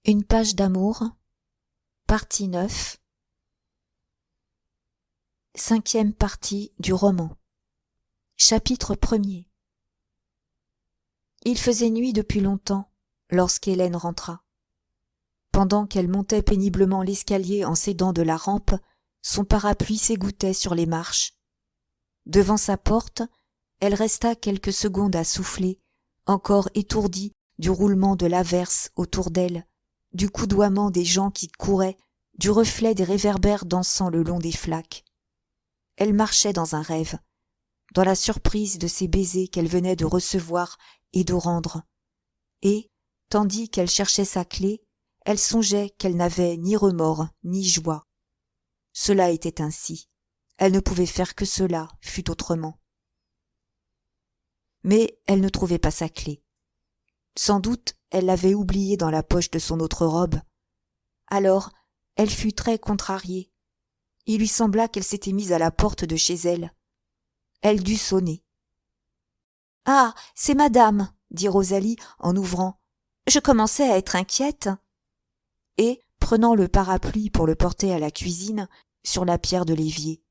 Une page d'amour, partie 9, 5e partie du roman. Chapitre 1er. Il faisait nuit depuis longtemps lorsqu'Hélène rentra. Pendant qu'elle montait péniblement l'escalier en s'aidant de la rampe, son parapluie s'égouttait sur les marches. Devant sa porte, elle resta quelques secondes à souffler, encore étourdie du roulement de l'averse autour d'elle, du coudoiement des gens qui couraient, du reflet des réverbères dansant le long des flaques. Elle marchait dans un rêve, dans la surprise de ces baisers qu'elle venait de recevoir et de rendre. Et, tandis qu'elle cherchait sa clé, elle songeait qu'elle n'avait ni remords ni joie. Cela était ainsi. Elle ne pouvait faire que cela, fût autrement. Mais elle ne trouvait pas sa clé. Sans doute elle l'avait oubliée dans la poche de son autre robe. Alors elle fut très contrariée. Il lui sembla qu'elle s'était mise à la porte de chez elle. Elle dut sonner. « Ah, c'est madame, » dit Rosalie en ouvrant. « Je commençais à être inquiète. » Et, prenant le parapluie pour le porter à la cuisine, sur la pierre de l'évier.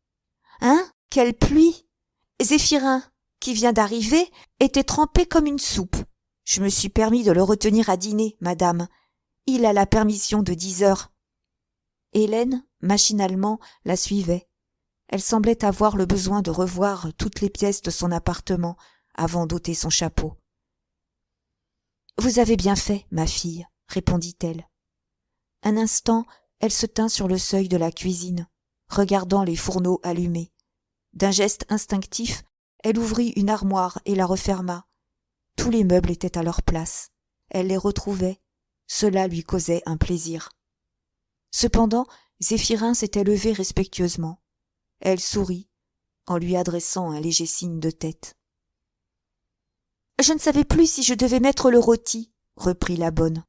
« Hein, quelle pluie ! Zéphirin, qui vient d'arriver, était trempé comme une soupe. Je me suis permis de le retenir à dîner, madame. Il a la permission de 10 heures. » Hélène, machinalement, la suivait. Elle semblait avoir le besoin de revoir toutes les pièces de son appartement avant d'ôter son chapeau. « Vous avez bien fait, ma fille, » répondit-elle. Un instant, elle se tint sur le seuil de la cuisine, regardant les fourneaux allumés. D'un geste instinctif, elle ouvrit une armoire et la referma. Tous les meubles étaient à leur place. Elle les retrouvait. Cela lui causait un plaisir. Cependant, Zéphirin s'était levé respectueusement. Elle sourit, en lui adressant un léger signe de tête. « Je ne savais plus si je devais mettre le rôti, » reprit la bonne.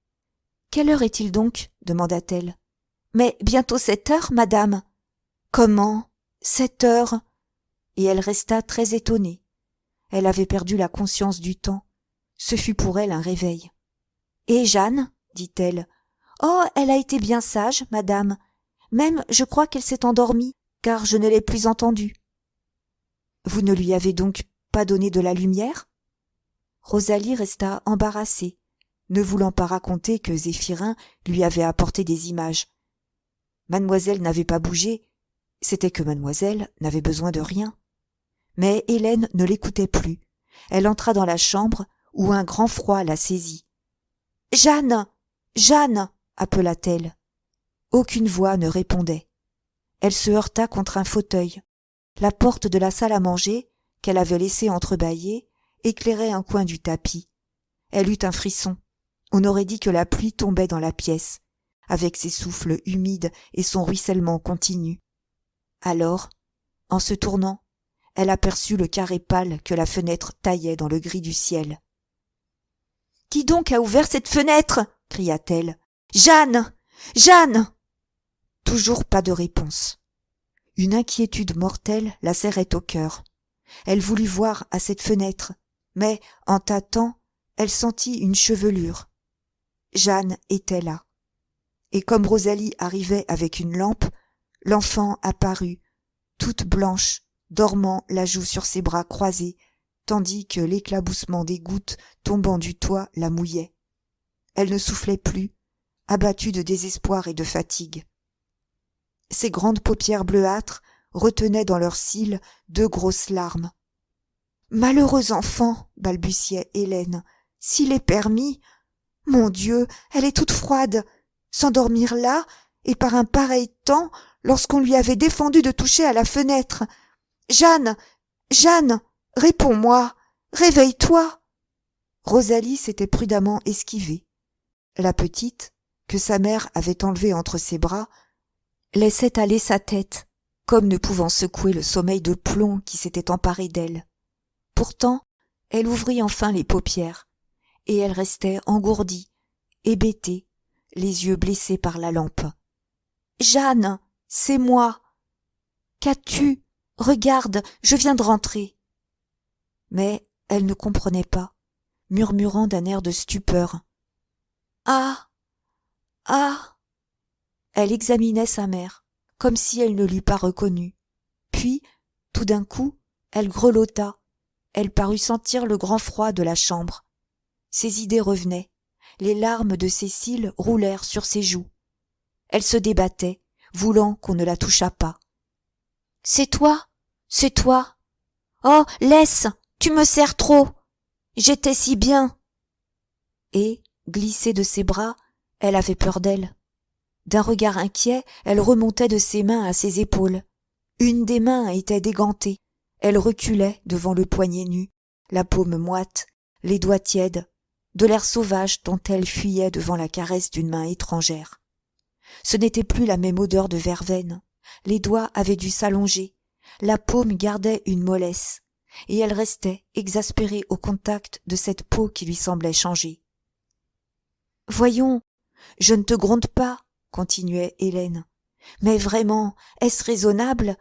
« Quelle heure est-il donc » demanda-t-elle. « Mais bientôt 7 heures, madame. »« Comment 7 heures ?» Et elle resta très étonnée. Elle avait perdu la conscience du temps. Ce fut pour elle un réveil. « Et Jeanne ?» dit-elle. « Oh, elle a été bien sage, madame. Même, je crois qu'elle s'est endormie, car je ne l'ai plus entendue. »« Vous ne lui avez donc pas donné de la lumière ?» Rosalie resta embarrassée, ne voulant pas raconter que Zéphirin lui avait apporté des images. Mademoiselle n'avait pas bougé, c'était que mademoiselle n'avait besoin de rien. Mais Hélène ne l'écoutait plus. Elle entra dans la chambre où un grand froid la saisit. « Jeanne ! Jeanne !» appela-t-elle. Aucune voix ne répondait. Elle se heurta contre un fauteuil. La porte de la salle à manger, qu'elle avait laissée entrebâillée, éclairait un coin du tapis. Elle eut un frisson. On aurait dit que la pluie tombait dans la pièce, avec ses souffles humides et son ruissellement continu. Alors, en se tournant, elle aperçut le carré pâle que la fenêtre taillait dans le gris du ciel. « Qui donc a ouvert cette fenêtre ?» cria-t-elle. « Jeanne ! Jeanne !» Toujours pas de réponse. Une inquiétude mortelle la serrait au cœur. Elle voulut voir à cette fenêtre, mais, en tâtant, elle sentit une chevelure. Jeanne était là. Et comme Rosalie arrivait avec une lampe, l'enfant apparut, toute blanche, dormant la joue sur ses bras croisés, tandis que l'éclaboussement des gouttes tombant du toit la mouillait. Elle ne soufflait plus, abattue de désespoir et de fatigue. Ses grandes paupières bleuâtres retenaient dans leurs cils 2 grosses larmes. « Malheureux enfant !» balbutiait Hélène. « S'il est permis ! Mon Dieu, elle est toute froide. S'endormir là, et par un pareil temps, lorsqu'on lui avait défendu de toucher à la fenêtre. Jeanne ! Jeanne ! Réponds-moi ! Réveille-toi !» Rosalie s'était prudemment esquivée. La petite, que sa mère avait enlevée entre ses bras, laissait aller sa tête, comme ne pouvant secouer le sommeil de plomb qui s'était emparé d'elle. Pourtant, elle ouvrit enfin les paupières, et elle restait engourdie, hébétée, les yeux blessés par la lampe. « Jeanne, c'est moi !»« Qu'as-tu ? Regarde, je viens de rentrer. » Mais elle ne comprenait pas, murmurant d'un air de stupeur. « Ah. Ah. Elle examinait sa mère, comme si elle ne l'eût pas reconnue. Puis, tout d'un coup, elle grelotta. Elle parut sentir le grand froid de la chambre. Ses idées revenaient. Les larmes de Cécile roulèrent sur ses joues. Elle se débattait, voulant qu'on ne la touchât pas. « C'est toi, c'est toi. Oh, laisse, tu me serres trop. J'étais si bien. » Et, glissée de ses bras, elle avait peur d'elle. D'un regard inquiet, elle remontait de ses mains à ses épaules. Une des mains était dégantée. Elle reculait devant le poignet nu, la paume moite, les doigts tièdes, de l'air sauvage dont elle fuyait devant la caresse d'une main étrangère. Ce n'était plus la même odeur de verveine. Les doigts avaient dû s'allonger. La paume gardait une mollesse, et elle restait exaspérée au contact de cette peau qui lui semblait changer. « Voyons, je ne te gronde pas, » continuait Hélène. « Mais vraiment, est-ce raisonnable ?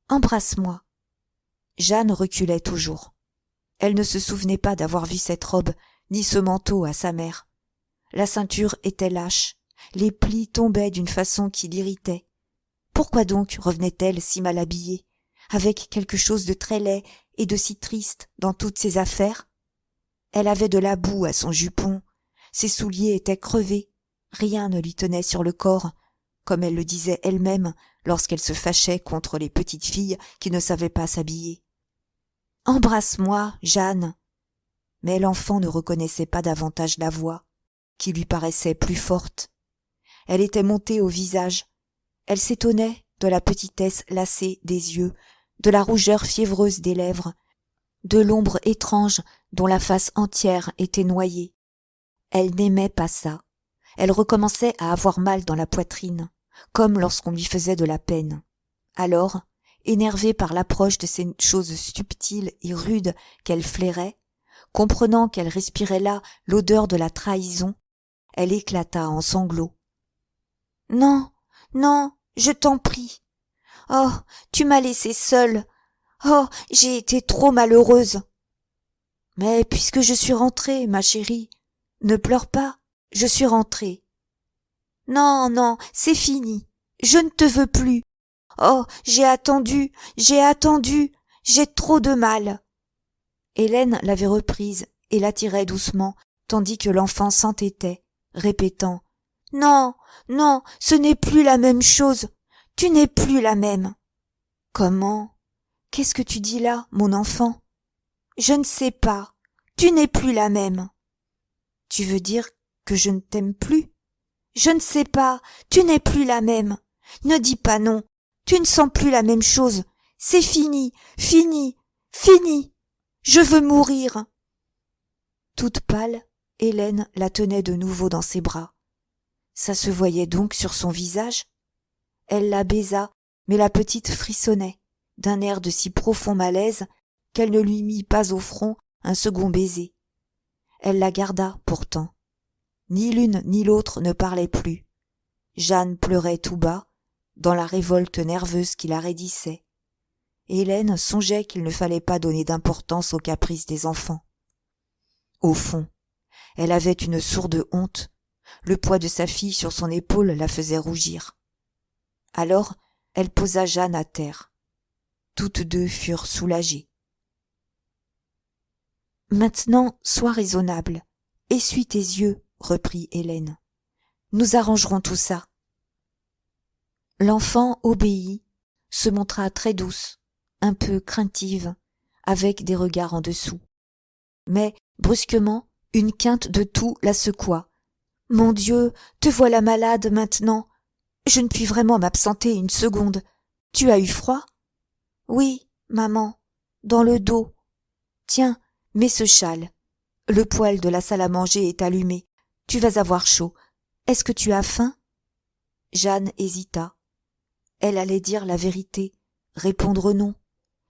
Embrasse-moi. » Jeanne reculait toujours. Elle ne se souvenait pas d'avoir vu cette robe, ni ce manteau à sa mère. La ceinture était lâche, les plis tombaient d'une façon qui l'irritait. Pourquoi donc revenait-elle si mal habillée, avec quelque chose de très laid et de si triste dans toutes ses affaires ? Elle avait de la boue à son jupon, ses souliers étaient crevés, rien ne lui tenait sur le corps, comme elle le disait elle-même lorsqu'elle se fâchait contre les petites filles qui ne savaient pas s'habiller. « Embrasse-moi, Jeanne !» Mais l'enfant ne reconnaissait pas davantage la voix, qui lui paraissait plus forte. Elle était montée au visage. Elle s'étonnait de la petitesse lassée des yeux, de la rougeur fiévreuse des lèvres, de l'ombre étrange dont la face entière était noyée. Elle n'aimait pas ça. Elle recommençait à avoir mal dans la poitrine, comme lorsqu'on lui faisait de la peine. Alors, énervée par l'approche de ces choses subtiles et rudes qu'elle flairait, comprenant qu'elle respirait là l'odeur de la trahison, elle éclata en sanglots. « Non, non, je t'en prie. Oh, tu m'as laissée seule. Oh, j'ai été trop malheureuse. Mais puisque je suis rentrée, ma chérie, ne pleure pas, je suis rentrée. Non, non, c'est fini. Je ne te veux plus. Oh, j'ai attendu, j'ai trop de mal. » Hélène l'avait reprise et l'attirait doucement, tandis que l'enfant s'entêtait, répétant « Non, non, ce n'est plus la même chose. Tu n'es plus la même. »« Comment ? Qu'est-ce que tu dis là, mon enfant ? » ?»« Je ne sais pas. Tu n'es plus la même. »« Tu veux dire que je ne t'aime plus ? » ?»« Je ne sais pas. Tu n'es plus la même. Ne dis pas non. Tu ne sens plus la même chose. C'est fini, fini, fini. Je veux mourir. » Toute pâle, Hélène la tenait de nouveau dans ses bras. Ça se voyait donc sur son visage ? Elle la baisa, mais la petite frissonnait, d'un air de si profond malaise qu'elle ne lui mit pas au front un second baiser. Elle la garda pourtant. Ni l'une ni l'autre ne parlaient plus. Jeanne pleurait tout bas, dans la révolte nerveuse qui la raidissait. Hélène songeait qu'il ne fallait pas donner d'importance aux caprices des enfants. Au fond, elle avait une sourde honte. Le poids de sa fille sur son épaule la faisait rougir. Alors, elle posa Jeanne à terre. Toutes deux furent soulagées. « Maintenant, sois raisonnable. Essuie tes yeux, » reprit Hélène. « Nous arrangerons tout ça. » L'enfant obéit, se montra très douce, un peu craintive, avec des regards en dessous. Mais, brusquement, une quinte de toux la secoua. « Mon Dieu, te voilà malade maintenant. Je ne puis vraiment m'absenter une seconde. Tu as eu froid ? » ?»« Oui, maman, dans le dos. Tiens, mets ce châle. Le poêle de la salle à manger est allumé. Tu vas avoir chaud. Est-ce que tu as faim ? » Jeanne hésita. Elle allait dire la vérité, répondre non.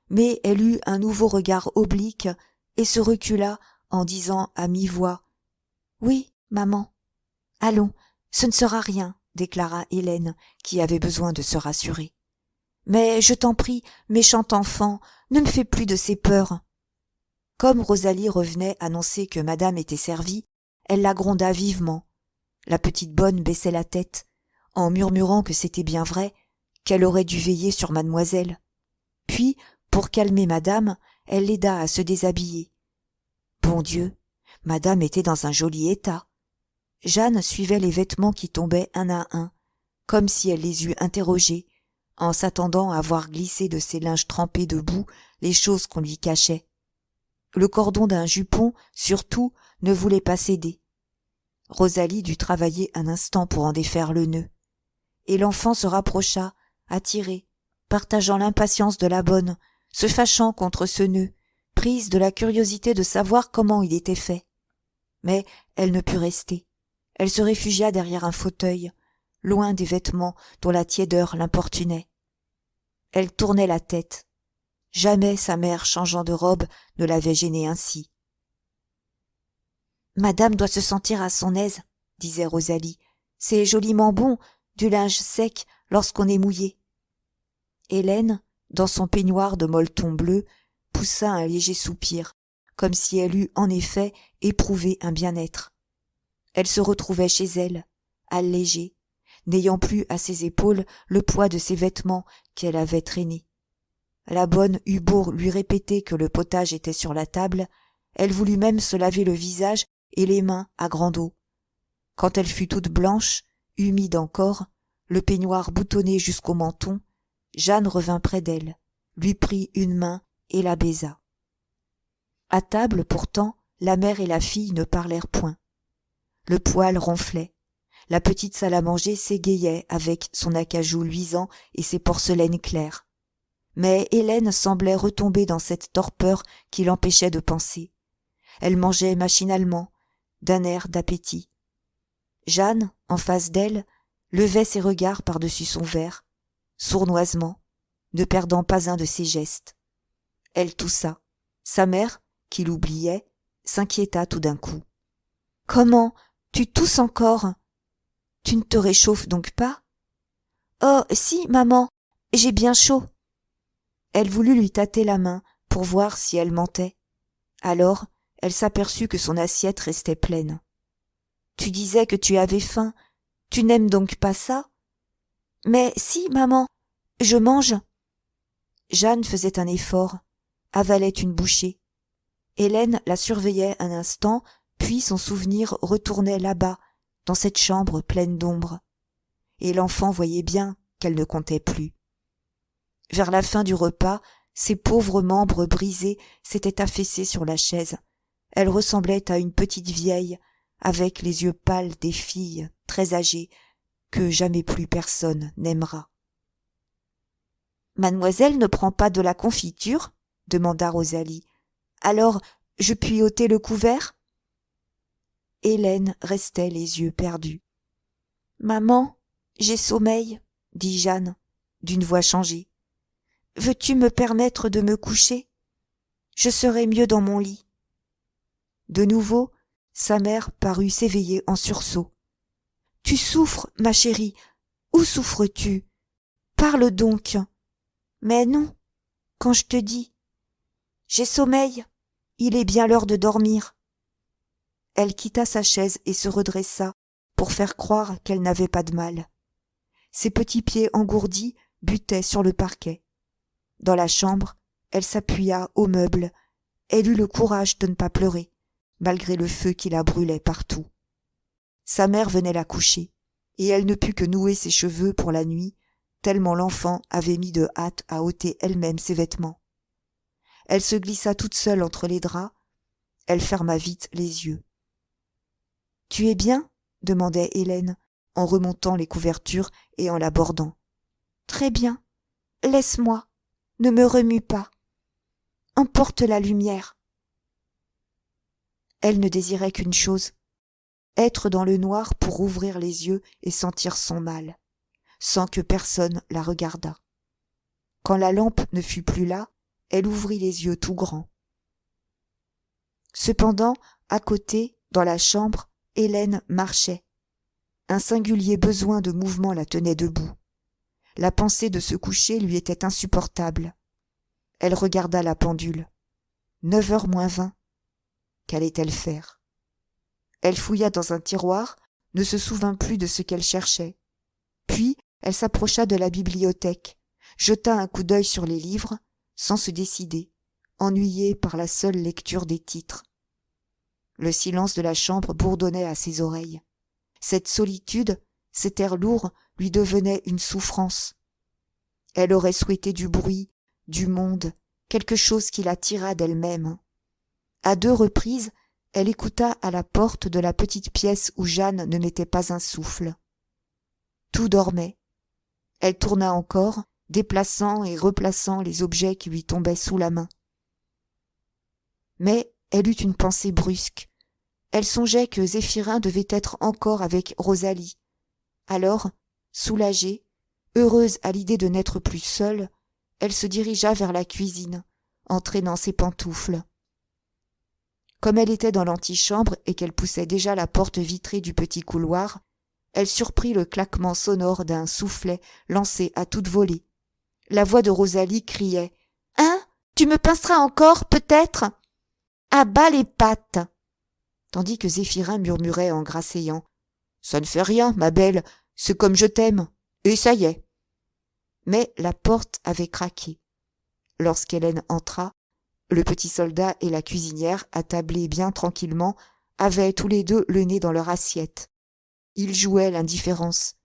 Mais elle eut un nouveau regard oblique et se recula en disant à mi-voix « Oui, maman. »« Allons, ce ne sera rien, » déclara Hélène, qui avait besoin de se rassurer. « Mais je t'en prie, méchant enfant, ne me fais plus de ces peurs. » Comme Rosalie revenait annoncer que madame était servie, elle la gronda vivement. La petite bonne baissait la tête, en murmurant que c'était bien vrai, qu'elle aurait dû veiller sur mademoiselle. Puis, pour calmer madame, elle l'aida à se déshabiller. Bon Dieu, madame était dans un joli état. Jeanne suivait les vêtements qui tombaient un à un, comme si elle les eût interrogés, en s'attendant à voir glisser de ses linges trempés de boue les choses qu'on lui cachait. Le cordon d'un jupon, surtout, ne voulait pas céder. Rosalie dut travailler un instant pour en défaire le nœud. Et l'enfant se rapprocha, attiré, partageant l'impatience de la bonne, se fâchant contre ce nœud, prise de la curiosité de savoir comment il était fait. Mais elle ne put rester. Elle se réfugia derrière un fauteuil, loin des vêtements dont la tiédeur l'importunait. Elle tournait la tête. Jamais sa mère changeant de robe ne l'avait gênée ainsi. « Madame doit se sentir à son aise, » disait Rosalie. « C'est joliment bon, du linge sec lorsqu'on est mouillé. » Hélène, dans son peignoir de molleton bleu, poussa un léger soupir, comme si elle eût en effet éprouvé un bien-être. Elle se retrouvait chez elle, allégée, n'ayant plus à ses épaules le poids de ses vêtements qu'elle avait traînés. La bonne eut beau lui répéter que le potage était sur la table, elle voulut même se laver le visage et les mains à grande eau. Quand elle fut toute blanche, humide encore, le peignoir boutonné jusqu'au menton, Jeanne revint près d'elle, lui prit une main et la baisa. À table, pourtant, la mère et la fille ne parlèrent point. Le poêle ronflait. La petite salle à manger s'égayait avec son acajou luisant et ses porcelaines claires. Mais Hélène semblait retomber dans cette torpeur qui l'empêchait de penser. Elle mangeait machinalement, d'un air d'appétit. Jeanne, en face d'elle, levait ses regards par-dessus son verre, sournoisement, ne perdant pas un de ses gestes. Elle toussa. Sa mère, qui l'oubliait, s'inquiéta tout d'un coup. « Comment ? Tu tousses encore ? Tu ne te réchauffes donc pas ? » « Oh, si, maman, j'ai bien chaud. » Elle voulut lui tâter la main pour voir si elle mentait. Alors, elle s'aperçut que son assiette restait pleine. « Tu disais que tu avais faim. Tu n'aimes donc pas ça ? » ?»« Mais si, maman, je mange. » Jeanne faisait un effort, avalait une bouchée. Hélène la surveillait un instant, puis son souvenir retournait là-bas, dans cette chambre pleine d'ombre. Et l'enfant voyait bien qu'elle ne comptait plus. Vers la fin du repas, ses pauvres membres brisés s'étaient affaissés sur la chaise. Elle ressemblait à une petite vieille, avec les yeux pâles des filles très âgées, que jamais plus personne n'aimera. « Mademoiselle ne prend pas de la confiture ? » demanda Rosalie. « Alors, je puis ôter le couvert ?» Hélène restait les yeux perdus. « Maman, j'ai sommeil, » dit Jeanne, d'une voix changée. « Veux-tu me permettre de me coucher ? Je serai mieux dans mon lit. » De nouveau, sa mère parut s'éveiller en sursaut. « Tu souffres, ma chérie. Où souffres-tu ? Parle donc. » « Mais non, quand je te dis. J'ai sommeil. Il est bien l'heure de dormir. » Elle quitta sa chaise et se redressa pour faire croire qu'elle n'avait pas de mal. Ses petits pieds engourdis butaient sur le parquet. Dans la chambre, elle s'appuya au meuble. Elle eut le courage de ne pas pleurer, malgré le feu qui la brûlait partout. Sa mère venait la coucher, et elle ne put que nouer ses cheveux pour la nuit, tellement l'enfant avait mis de hâte à ôter elle-même ses vêtements. Elle se glissa toute seule entre les draps. Elle ferma vite les yeux. « Tu es bien ? » demandait Hélène, en remontant les couvertures et en l'abordant. « Très bien. Laisse-moi. Ne me remue pas. Emporte la lumière. » Elle ne désirait qu'une chose, être dans le noir pour ouvrir les yeux et sentir son mal, sans que personne la regardât. Quand la lampe ne fut plus là, elle ouvrit les yeux tout grands. Cependant, à côté, dans la chambre, Hélène marchait. Un singulier besoin de mouvement la tenait debout. La pensée de se coucher lui était insupportable. Elle regarda la pendule. 9h moins 20. Qu'allait-elle faire ? Elle fouilla dans un tiroir, ne se souvint plus de ce qu'elle cherchait. Puis elle s'approcha de la bibliothèque, jeta un coup d'œil sur les livres, sans se décider, ennuyée par la seule lecture des titres. Le silence de la chambre bourdonnait à ses oreilles. Cette solitude, cet air lourd lui devenait une souffrance. Elle aurait souhaité du bruit, du monde, quelque chose qui la tirât d'elle-même. À 2 reprises, elle écouta à la porte de la petite pièce où Jeanne ne mettait pas un souffle. Tout dormait. Elle tourna encore, déplaçant et replaçant les objets qui lui tombaient sous la main. Mais elle eut une pensée brusque. Elle songeait que Zéphirin devait être encore avec Rosalie. Alors, soulagée, heureuse à l'idée de n'être plus seule, elle se dirigea vers la cuisine, entraînant ses pantoufles. Comme elle était dans l'antichambre et qu'elle poussait déjà la porte vitrée du petit couloir, elle surprit le claquement sonore d'un soufflet lancé à toute volée. La voix de Rosalie criait « Hein, tu me pinceras encore, peut-être ? À bas les pattes !» Tandis que Zéphirin murmurait en grasseyant « Ça ne fait rien, ma belle, c'est comme je t'aime, et ça y est !» Mais la porte avait craqué. Lorsqu'Hélène entra, le petit soldat et la cuisinière, attablés bien tranquillement, avaient tous les 2 le nez dans leur assiette. Ils jouaient l'indifférence.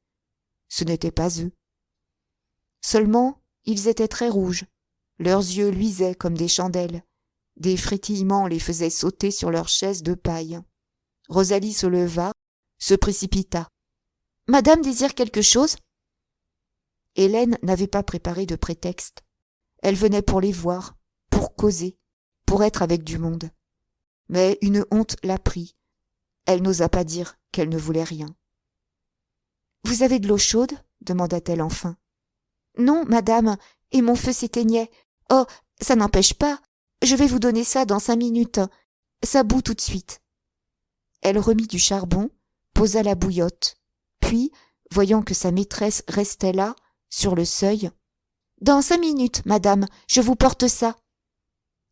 Ce n'était pas eux. Seulement, ils étaient très rouges. Leurs yeux luisaient comme des chandelles. Des frétillements les faisaient sauter sur leurs chaises de paille. Rosalie se leva, se précipita. « Madame désire quelque chose ?» Hélène n'avait pas préparé de prétexte. Elle venait pour les voir, pour causer, pour être avec du monde. Mais une honte la prit. Elle n'osa pas dire qu'elle ne voulait rien. « Vous avez de l'eau chaude ?» demanda-t-elle enfin. « Non, madame, et mon feu s'éteignait. Oh, ça n'empêche pas. Je vais vous donner ça dans 5 minutes. Ça bout tout de suite. » Elle remit du charbon, posa la bouillotte. Puis, voyant que sa maîtresse restait là, sur le seuil, « Dans 5 minutes, madame, je vous porte ça. »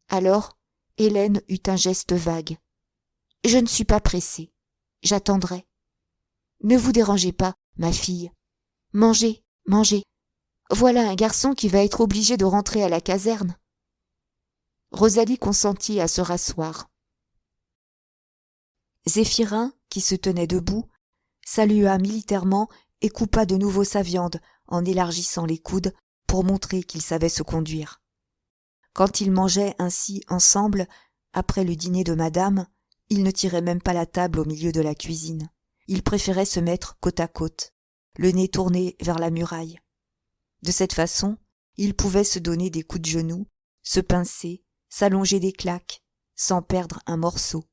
Alors, Hélène eut un geste vague. « Je ne suis pas pressée. J'attendrai. Ne vous dérangez pas, ma fille. Mangez, mangez. Voilà un garçon qui va être obligé de rentrer à la caserne. » Rosalie consentit à se rasseoir. Zéphirin, qui se tenait debout, salua militairement et coupa de nouveau sa viande en élargissant les coudes pour montrer qu'il savait se conduire. Quand ils mangeaient ainsi ensemble, après le dîner de madame, ils ne tiraient même pas la table au milieu de la cuisine. Ils préféraient se mettre côte à côte, le nez tourné vers la muraille. De cette façon, ils pouvaient se donner des coups de genoux, se pincer, s'allonger des claques, sans perdre un morceau.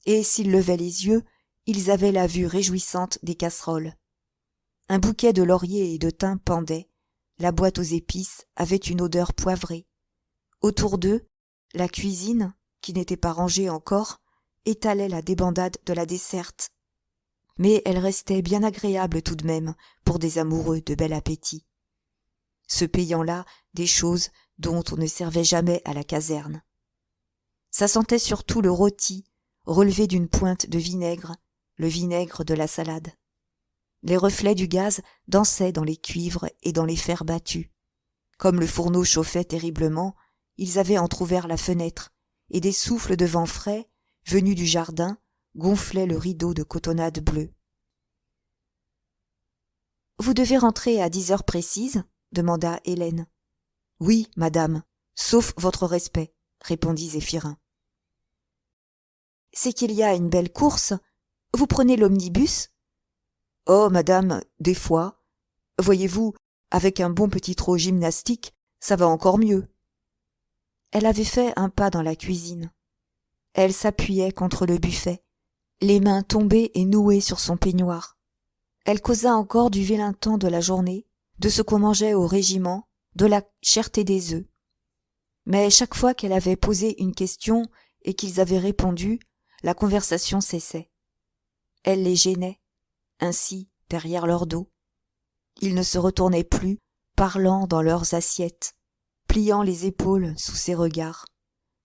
Et s'ils levaient les yeux, ils avaient la vue réjouissante des casseroles. Un bouquet de laurier et de thym pendait, la boîte aux épices avait une odeur poivrée. Autour d'eux, la cuisine, qui n'était pas rangée encore, étalait la débandade de la desserte. Mais elle restait bien agréable tout de même pour des amoureux de bel appétit, se payant là des choses dont on ne servait jamais à la caserne. Ça sentait surtout le rôti, relevé d'une pointe de vinaigre, le vinaigre de la salade. Les reflets du gaz dansaient dans les cuivres et dans les fers battus. Comme le fourneau chauffait terriblement, ils avaient entr'ouvert la fenêtre, et des souffles de vent frais, venus du jardin, gonflaient le rideau de cotonnade bleue. « Vous devez rentrer à 10 heures précises ?» demanda Hélène. « Oui, madame, sauf votre respect, » répondit Zéphirin. « C'est qu'il y a une belle course. Vous prenez l'omnibus ?»« Oh, madame, des fois. Voyez-vous, avec un bon petit trot gymnastique, ça va encore mieux. » Elle avait fait un pas dans la cuisine. Elle s'appuyait contre le buffet, les mains tombées et nouées sur son peignoir. Elle causa encore du vilain temps de la journée, de ce qu'on mangeait au régiment, de la cherté des œufs. Mais chaque fois qu'elle avait posé une question et qu'ils avaient répondu, la conversation cessait. Elle les gênait, ainsi, derrière leur dos. Ils ne se retournaient plus, parlant dans leurs assiettes, pliant les épaules sous ses regards,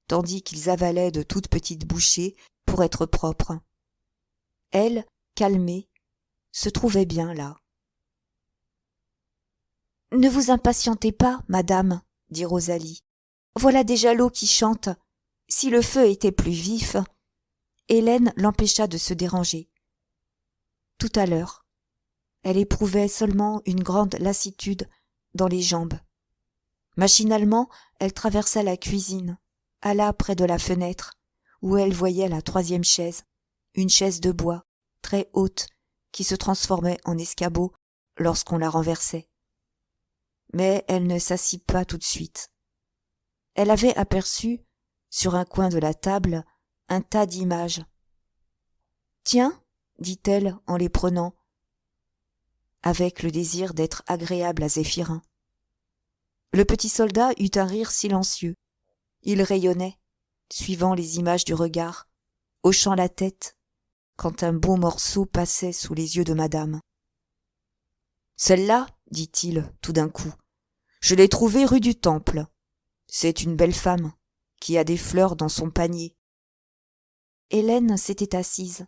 tandis qu'ils avalaient de toutes petites bouchées pour être propres. Elle, calmée, se trouvait bien là. « Ne vous impatientez pas, madame, dit Rosalie. Voilà déjà l'eau qui chante. Si le feu était plus vif... » Hélène l'empêcha de se déranger. Tout à l'heure, elle éprouvait seulement une grande lassitude dans les jambes. Machinalement, elle traversa la cuisine, alla près de la fenêtre, où elle voyait la 3e chaise, une chaise de bois, très haute, qui se transformait en escabeau lorsqu'on la renversait. Mais elle ne s'assit pas tout de suite. Elle avait aperçu, sur un coin de la table, un tas d'images. « Tiens, dit-elle en les prenant, avec le désir d'être agréable à Zéphirin. Le petit soldat eut un rire silencieux. Il rayonnait, suivant les images du regard, hochant la tête, quand un beau morceau passait sous les yeux de madame. « Celle-là, dit-il tout d'un coup, je l'ai trouvée rue du Temple. C'est une belle femme, qui a des fleurs dans son panier. » Hélène s'était assise.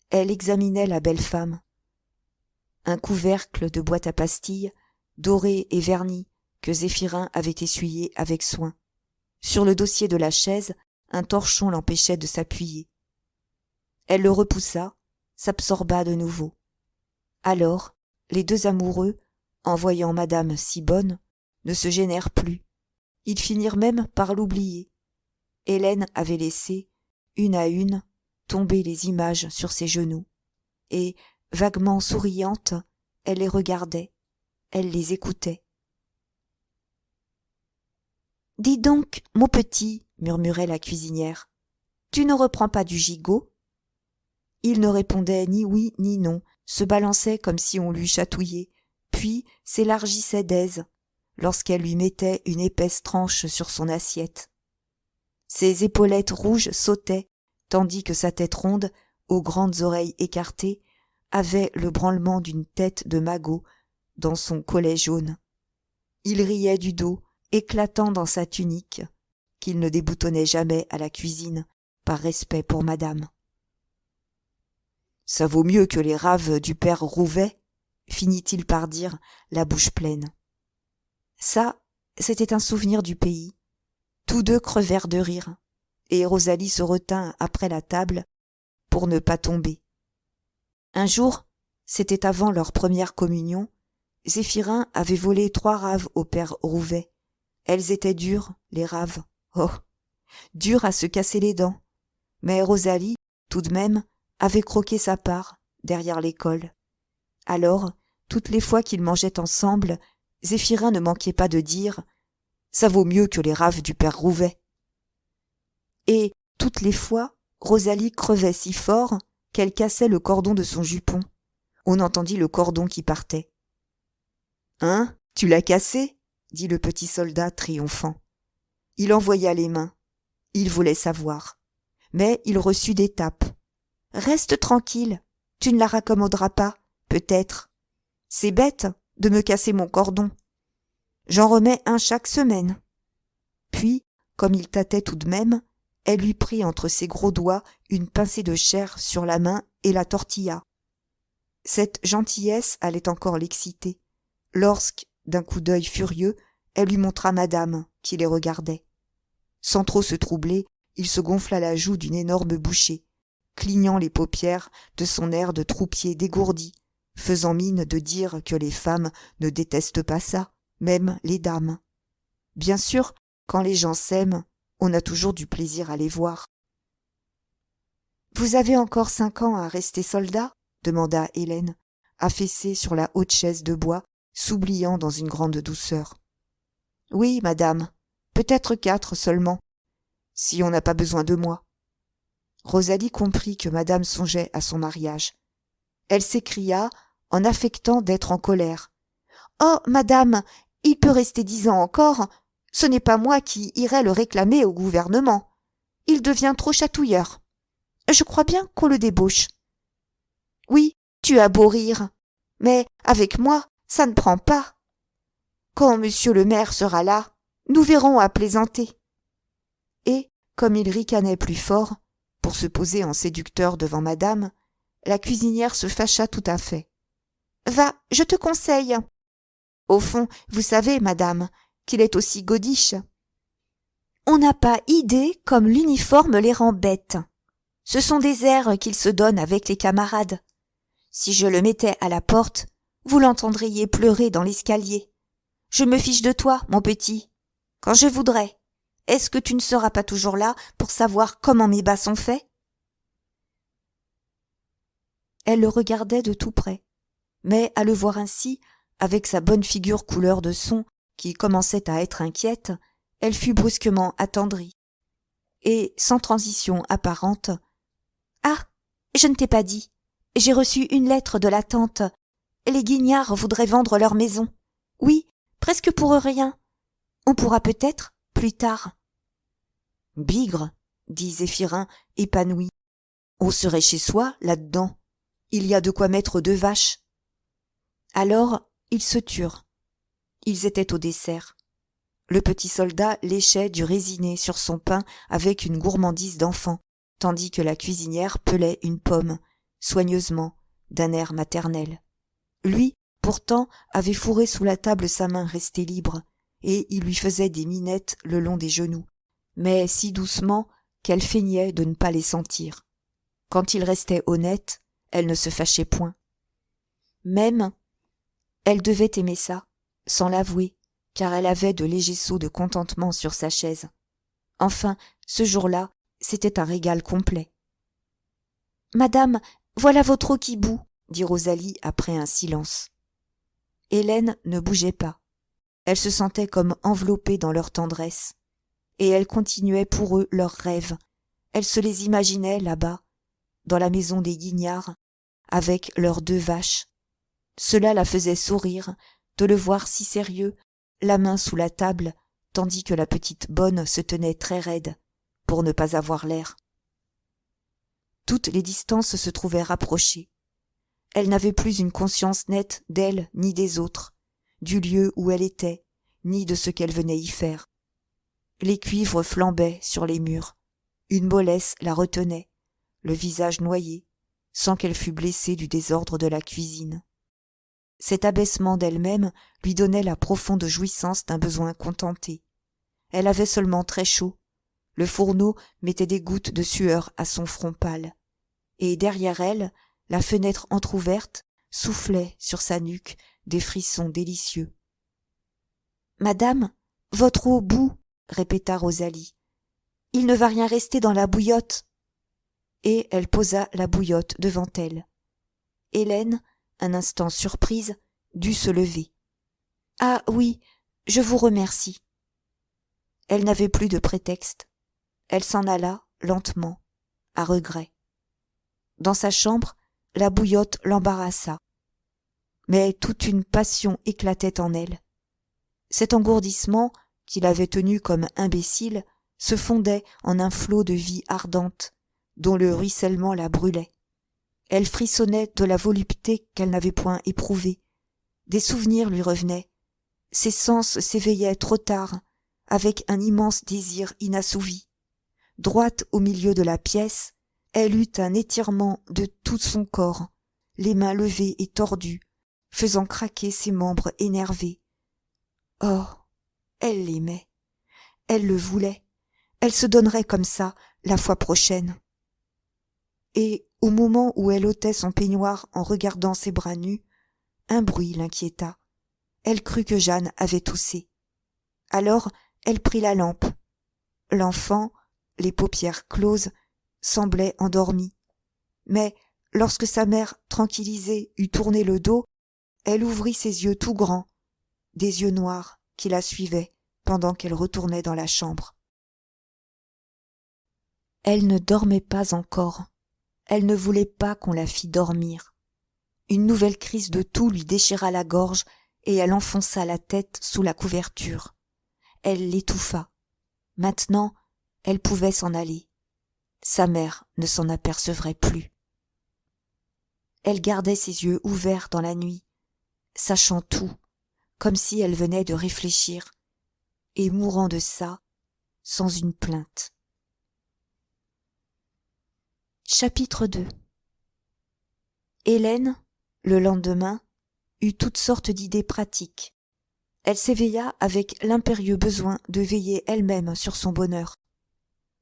Elle examinait la belle femme. Un couvercle de boîte à pastilles, doré et verni, que Zéphirin avait essuyé avec soin. Sur le dossier de la chaise, un torchon l'empêchait de s'appuyer. Elle le repoussa, s'absorba de nouveau. Alors, les deux amoureux, en voyant madame si bonne, ne se gênèrent plus. Ils finirent même par l'oublier. Hélène avait laissé, une à une, tomber les images sur ses genoux, et, vaguement souriante, elle les regardait, elle les écoutait. « Dis donc, mon petit, murmurait la cuisinière, tu ne reprends pas du gigot ?» Il ne répondait ni oui ni non, se balançait comme si on l'eût chatouillé, puis s'élargissait d'aise, lorsqu'elle lui mettait une épaisse tranche sur son assiette. Ses épaulettes rouges sautaient, tandis que sa tête ronde, aux grandes oreilles écartées, avait le branlement d'une tête de magot dans son collet jaune. Il riait du dos, éclatant dans sa tunique, qu'il ne déboutonnait jamais à la cuisine, par respect pour madame. « Ça vaut mieux que les raves du père Rouvet, » finit-il par dire, la bouche pleine. Ça, c'était un souvenir du pays. Tous deux crevèrent de rire, et Rosalie se retint après la table pour ne pas tomber. Un jour, c'était avant leur première communion, Zéphirin avait volé 3 raves au père Rouvet. Elles étaient dures, les raves. Oh, dures à se casser les dents. Mais Rosalie, tout de même, avait croqué sa part, derrière l'école. Alors, toutes les fois qu'ils mangeaient ensemble, Zéphirin ne manquait pas de dire « Ça vaut mieux que les raves du père Rouvet ». Et, toutes les fois, Rosalie crevait si fort qu'elle cassait le cordon de son jupon. On entendit le cordon qui partait. « Hein, tu l'as cassé ?» dit le petit soldat triomphant. Il envoya les mains. Il voulait savoir. Mais il reçut des tapes. « Reste tranquille, tu ne la raccommoderas pas, peut-être. C'est bête de me casser mon cordon. J'en remets un chaque semaine. » Puis, comme il tâtait tout de même, elle lui prit entre ses gros doigts une pincée de chair sur la main et la tortilla. Cette gentillesse allait encore l'exciter, lorsque, d'un coup d'œil furieux, elle lui montra madame, qui les regardait. Sans trop se troubler, il se gonfla la joue d'une énorme bouchée, clignant les paupières de son air de troupier dégourdi, faisant mine de dire que les femmes ne détestent pas ça, même les dames. Bien sûr, quand les gens s'aiment, on a toujours du plaisir à les voir. « Vous avez encore 5 ans à rester soldat ?» demanda Hélène, affaissée sur la haute chaise de bois, s'oubliant dans une grande douceur. « Oui, madame, peut-être 4 seulement, si on n'a pas besoin de moi. » Rosalie comprit que madame songeait à son mariage. Elle s'écria, en affectant d'être en colère. « Oh, madame, il peut rester 10 ans encore. Ce n'est pas moi qui irai le réclamer au gouvernement. Il devient trop chatouilleur. Je crois bien qu'on le débauche. Oui, tu as beau rire, mais avec moi, ça ne prend pas. Quand monsieur le maire sera là, nous verrons à plaisanter. » Et, comme il ricanait plus fort, pour se poser en séducteur devant madame, La cuisinière se fâcha tout à fait. « Va, je te conseille. Au fond, vous savez, madame, qu'il est aussi godiche. On n'a pas idée comme l'uniforme les rend bêtes. Ce sont des airs qu'ils se donnent avec les camarades. Si je le mettais à la porte, vous l'entendriez pleurer dans l'escalier. Je me fiche de toi, mon petit. Quand je voudrais. Est-ce que tu ne seras pas toujours là pour savoir comment mes bas sont faits ?» Elle le regardait de tout près, mais à le voir ainsi, avec sa bonne figure couleur de son, qui commençait à être inquiète, elle fut brusquement attendrie. Et, sans transition apparente, « Ah, je ne t'ai pas dit. J'ai reçu une lettre de la tante. Les Guignard voudraient vendre leur maison. Oui, presque pour rien. On pourra peut-être plus tard. » « Bigre, » dit Zéphirin, épanoui. « On serait chez soi, là-dedans. Il y a de quoi mettre 2 vaches. » Alors, ils se turent. Ils étaient au dessert. Le petit soldat léchait du raisiné sur son pain avec une gourmandise d'enfant, tandis que la cuisinière pelait une pomme, soigneusement, d'un air maternel. Lui, pourtant, avait fourré sous la table sa main restée libre, et il lui faisait des minettes le long des genoux, mais si doucement qu'elle feignait de ne pas les sentir. Quand il restait honnête, elle ne se fâchait point. Même, elle devait aimer ça, sans l'avouer, car elle avait de légers sauts de contentement sur sa chaise. Enfin, ce jour-là, c'était un régal complet. « Madame, voilà votre eau qui bout, » dit Rosalie après un silence. Hélène ne bougeait pas. Elle se sentait comme enveloppée dans leur tendresse. Et elle continuait pour eux leurs rêves. Elle se les imaginait là-bas, dans la maison des Guignard, avec leurs 2 vaches. Cela la faisait sourire de le voir si sérieux, la main sous la table, tandis que la petite bonne se tenait très raide, pour ne pas avoir l'air. Toutes les distances se trouvaient rapprochées. Elle n'avait plus une conscience nette d'elle ni des autres, du lieu où elle était, ni de ce qu'elle venait y faire. Les cuivres flambaient sur les murs. Une mollesse la retenait, le visage noyé, sans qu'elle fût blessée du désordre de la cuisine. Cet abaissement d'elle-même lui donnait la profonde jouissance d'un besoin contenté. Elle avait seulement très chaud. Le fourneau mettait des gouttes de sueur à son front pâle. Et derrière elle, la fenêtre entr'ouverte soufflait sur sa nuque des frissons délicieux. « Madame, votre eau bout, » répéta Rosalie. « Il ne va rien rester dans la bouillotte. » Et elle posa la bouillotte devant elle. Hélène, un instant surprise, dut se lever. « Ah oui, je vous remercie. » Elle n'avait plus de prétexte. Elle s'en alla, lentement, à regret. Dans sa chambre, la bouillotte l'embarrassa. Mais toute une passion éclatait en elle. Cet engourdissement, qui l'avait tenue comme imbécile, se fondait en un flot de vie ardente, dont le ruissellement la brûlait. Elle frissonnait de la volupté qu'elle n'avait point éprouvée. Des souvenirs lui revenaient. Ses sens s'éveillaient trop tard, avec un immense désir inassouvi. Droite au milieu de la pièce, elle eut un étirement de tout son corps, les mains levées et tordues, faisant craquer ses membres énervés. Oh, elle l'aimait, elle le voulait, elle se donnerait comme ça la fois prochaine. Et au moment où elle ôtait son peignoir en regardant ses bras nus, un bruit l'inquiéta. Elle crut que Jeanne avait toussé. Alors elle prit la lampe. L'enfant, les paupières closes, semblait endormi. Mais lorsque sa mère, tranquillisée, eut tourné le dos, elle ouvrit ses yeux tout grands, des yeux noirs qui la suivaient pendant qu'elle retournait dans la chambre. Elle ne dormait pas encore. Elle ne voulait pas qu'on la fît dormir. Une nouvelle crise de toux lui déchira la gorge et elle enfonça la tête sous la couverture. Elle l'étouffa. Maintenant, elle pouvait s'en aller. Sa mère ne s'en apercevrait plus. Elle gardait ses yeux ouverts dans la nuit, sachant tout, comme si elle venait de réfléchir, et mourant de ça, sans une plainte. Chapitre 2. Hélène, le lendemain, eut toutes sortes d'idées pratiques. Elle s'éveilla avec l'impérieux besoin de veiller elle-même sur son bonheur,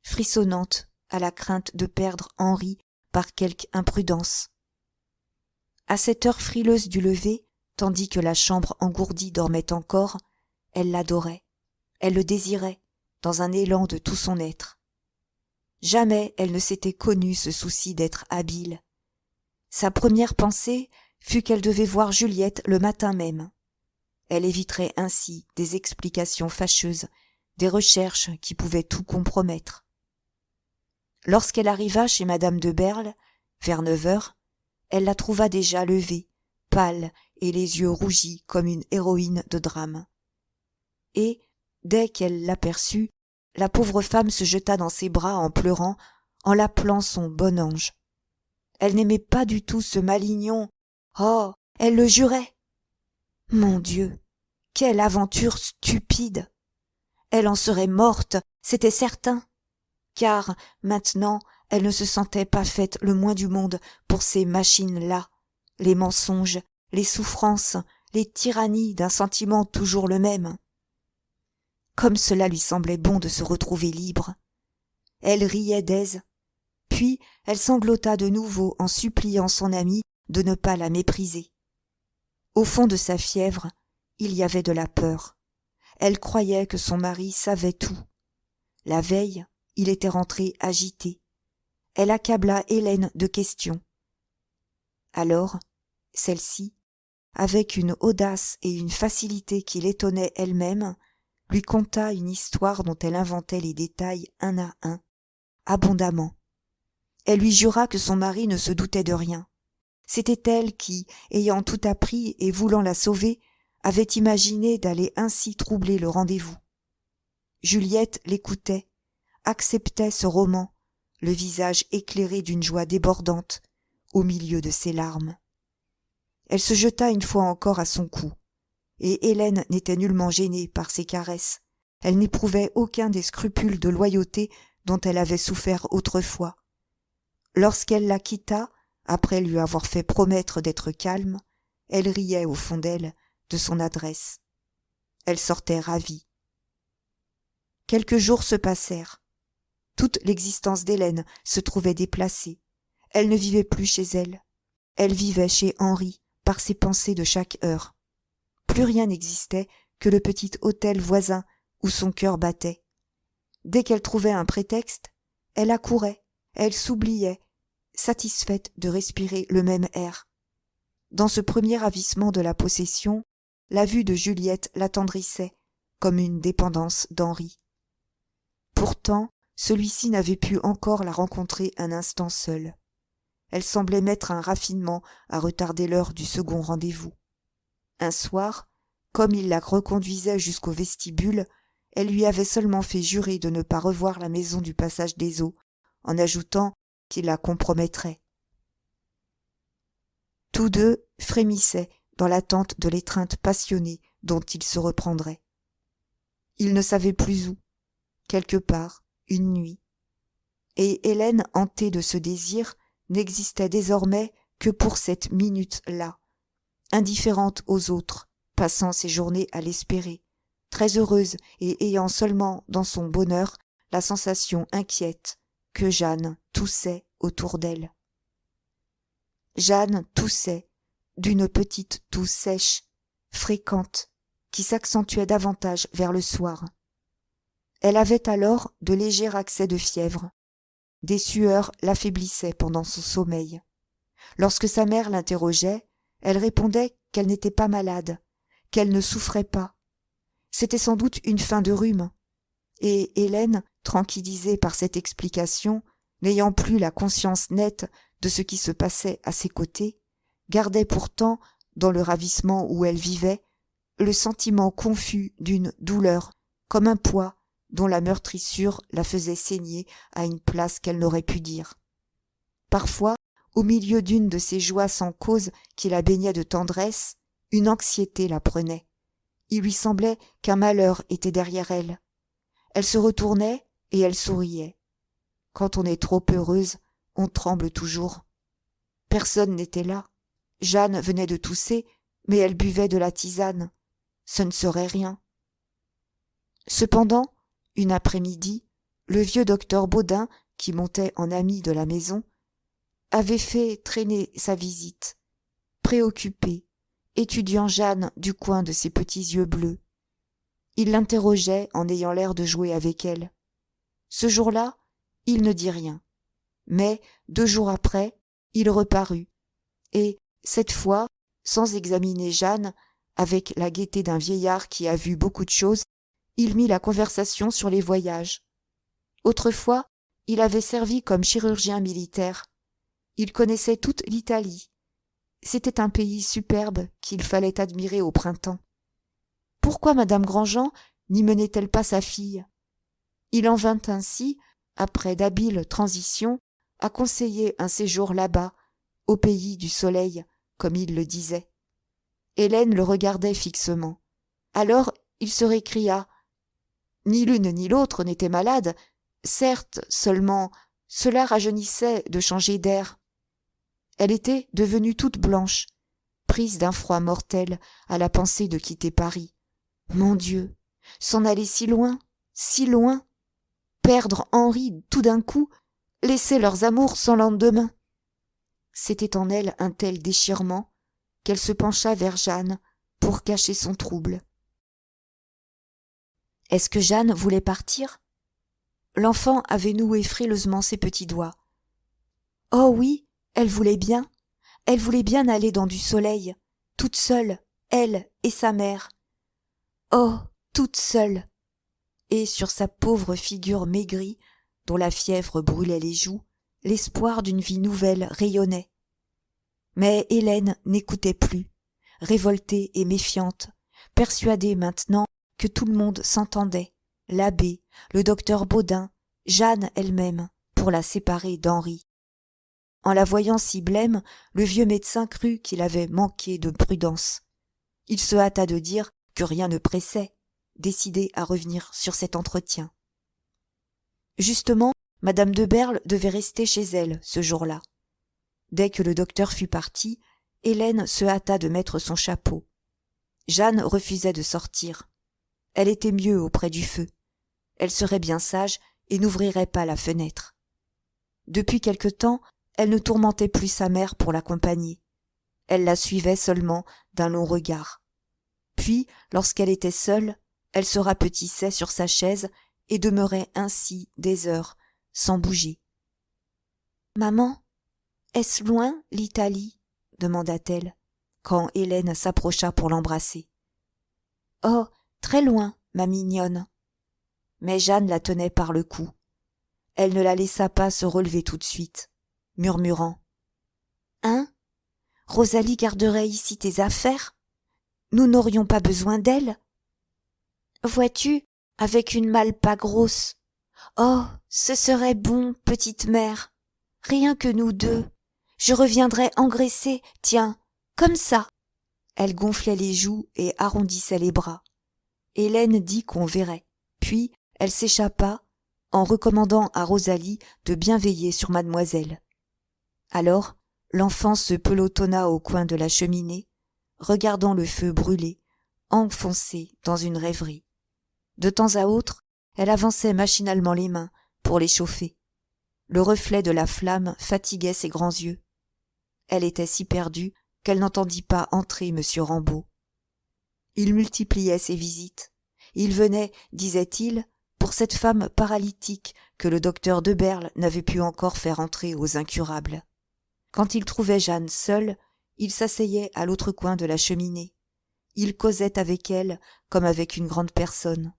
frissonnante à la crainte de perdre Henri par quelque imprudence. À cette heure frileuse du lever, tandis que la chambre engourdie dormait encore, elle l'adorait, elle le désirait, dans un élan de tout son être. Jamais elle ne s'était connue ce souci d'être habile. Sa première pensée fut qu'elle devait voir Juliette le matin même. Elle éviterait ainsi des explications fâcheuses, des recherches qui pouvaient tout compromettre. Lorsqu'elle arriva chez madame de Berle, vers 9 heures, elle la trouva déjà levée, pâle et les yeux rougis comme une héroïne de drame. Et, dès qu'elle l'aperçut, la pauvre femme se jeta dans ses bras en pleurant, en l'appelant son bon ange. Elle n'aimait pas du tout ce malignon. Oh, elle le jurait. Mon Dieu, quelle aventure stupide! Elle en serait morte, c'était certain, car maintenant elle ne se sentait pas faite le moins du monde pour ces machines-là, les mensonges, les souffrances, les tyrannies d'un sentiment toujours le même. Comme cela lui semblait bon de se retrouver libre. Elle riait d'aise, puis elle sanglota de nouveau en suppliant son amie de ne pas la mépriser. Au fond de sa fièvre, il y avait de la peur. Elle croyait que son mari savait tout. La veille, il était rentré agité. Elle accabla Hélène de questions. Alors, celle-ci, avec une audace et une facilité qui l'étonnait elle-même, lui conta une histoire dont elle inventait les détails un à un, abondamment. Elle lui jura que son mari ne se doutait de rien. C'était elle qui, ayant tout appris et voulant la sauver, avait imaginé d'aller ainsi troubler le rendez-vous. Juliette l'écoutait, acceptait ce roman, le visage éclairé d'une joie débordante, au milieu de ses larmes. Elle se jeta une fois encore à son cou, et Hélène n'était nullement gênée par ses caresses. Elle n'éprouvait aucun des scrupules de loyauté dont elle avait souffert autrefois. Lorsqu'elle la quitta, après lui avoir fait promettre d'être calme, elle riait au fond d'elle de son adresse. Elle sortait ravie. Quelques jours se passèrent. Toute l'existence d'Hélène se trouvait déplacée. Elle ne vivait plus chez elle. Elle vivait chez Henri, par ses pensées de chaque heure. Plus rien n'existait que le petit hôtel voisin où son cœur battait. Dès qu'elle trouvait un prétexte, elle accourait, elle s'oubliait, satisfaite de respirer le même air. Dans ce premier ravissement de la possession, la vue de Juliette l'attendrissait, comme une dépendance d'Henri. Pourtant, celui-ci n'avait pu encore la rencontrer un instant seul. Elle semblait mettre un raffinement à retarder l'heure du second rendez-vous. Un soir, comme il la reconduisait jusqu'au vestibule, elle lui avait seulement fait jurer de ne pas revoir la maison du passage des eaux, en ajoutant qu'il la compromettrait. Tous deux frémissaient dans l'attente de l'étreinte passionnée dont ils se reprendraient. Ils ne savaient plus où, quelque part, une nuit. Et Hélène, hantée de ce désir, n'existait désormais que pour cette minute-là, indifférente aux autres, passant ses journées à l'espérer, très heureuse et ayant seulement dans son bonheur la sensation inquiète que Jeanne toussait autour d'elle. Jeanne toussait, d'une petite toux sèche, fréquente, qui s'accentuait davantage vers le soir. Elle avait alors de légers accès de fièvre. Des sueurs l'affaiblissaient pendant son sommeil. Lorsque sa mère l'interrogeait, elle répondait qu'elle n'était pas malade, qu'elle ne souffrait pas. C'était sans doute une fin de rhume. Et Hélène, tranquillisée par cette explication, n'ayant plus la conscience nette de ce qui se passait à ses côtés, gardait pourtant, dans le ravissement où elle vivait, le sentiment confus d'une douleur, comme un poids dont la meurtrissure la faisait saigner à une place qu'elle n'aurait pu dire. Parfois, au milieu d'une de ces joies sans cause qui la baignaient de tendresse, une anxiété la prenait. Il lui semblait qu'un malheur était derrière elle. Elle se retournait et elle souriait. Quand on est trop heureuse, on tremble toujours. Personne n'était là. Jeanne venait de tousser, mais elle buvait de la tisane. Ce ne serait rien. Cependant, une après-midi, le vieux docteur Baudin, qui montait en ami de la maison, avait fait traîner sa visite, préoccupé, étudiant Jeanne du coin de ses petits yeux bleus. Il l'interrogeait en ayant l'air de jouer avec elle. Ce jour-là, il ne dit rien. Mais 2 jours après, il reparut, et, cette fois, sans examiner Jeanne, avec la gaieté d'un vieillard qui a vu beaucoup de choses, il mit la conversation sur les voyages. Autrefois, il avait servi comme chirurgien militaire. Il connaissait toute l'Italie. C'était un pays superbe qu'il fallait admirer au printemps. Pourquoi madame Grandjean n'y menait-elle pas sa fille? Il en vint ainsi, après d'habiles transitions, à conseiller un séjour là-bas, au pays du soleil, comme il le disait. Hélène le regardait fixement. Alors il se récria. Ni l'une ni l'autre n'était malade, certes, seulement cela rajeunissait de changer d'air. Elle était devenue toute blanche, prise d'un froid mortel à la pensée de quitter Paris. Mon Dieu, s'en aller si loin, perdre Henri tout d'un coup, laisser leurs amours sans lendemain. C'était en elle un tel déchirement qu'elle se pencha vers Jeanne pour cacher son trouble. Est-ce que Jeanne voulait partir? L'enfant avait noué frileusement ses petits doigts. Oh oui, elle voulait bien aller dans du soleil, toute seule, elle et sa mère. Oh, toute seule. Et sur sa pauvre figure maigrie, dont la fièvre brûlait les joues, l'espoir d'une vie nouvelle rayonnait. Mais Hélène n'écoutait plus, révoltée et méfiante, persuadée maintenant que tout le monde s'entendait, l'abbé, le docteur Baudin, Jeanne elle-même, pour la séparer d'Henri. En la voyant si blême, le vieux médecin crut qu'il avait manqué de prudence. Il se hâta de dire que rien ne pressait, décidé à revenir sur cet entretien. Justement, madame de Berle devait rester chez elle ce jour-là. Dès que le docteur fut parti, Hélène se hâta de mettre son chapeau. Jeanne refusait de sortir. Elle était mieux auprès du feu. Elle serait bien sage et n'ouvrirait pas la fenêtre. Depuis quelque temps, elle ne tourmentait plus sa mère pour l'accompagner. Elle la suivait seulement d'un long regard. Puis, lorsqu'elle était seule, elle se rapetissait sur sa chaise et demeurait ainsi des heures, sans bouger. « Maman, est-ce loin, l'Italie ?» demanda-t-elle, quand Hélène s'approcha pour l'embrasser. « Oh, très loin, ma mignonne. » Mais Jeanne la tenait par le cou. Elle ne la laissa pas se relever tout de suite, murmurant. « Hein? Rosalie garderait ici tes affaires? Nous n'aurions pas besoin d'elle? Vois-tu, avec une malle pas grosse. Oh, ce serait bon, petite mère. Rien que nous deux. Je reviendrais engraisser, tiens, comme ça. » Elle gonflait les joues et arrondissait les bras. Hélène dit qu'on verrait. Puis elle s'échappa en recommandant à Rosalie de bien veiller sur mademoiselle. Alors l'enfant se pelotonna au coin de la cheminée, regardant le feu brûler, enfoncé dans une rêverie. De temps à autre, elle avançait machinalement les mains pour les chauffer. Le reflet de la flamme fatiguait ses grands yeux. Elle était si perdue qu'elle n'entendit pas entrer M. Rambaud. Il multipliait ses visites. Il venait, disait-il, pour cette femme paralytique que le docteur de Berle n'avait pu encore faire entrer aux incurables. Quand il trouvait Jeanne seule, il s'asseyait à l'autre coin de la cheminée. Il causait avec elle comme avec une grande personne.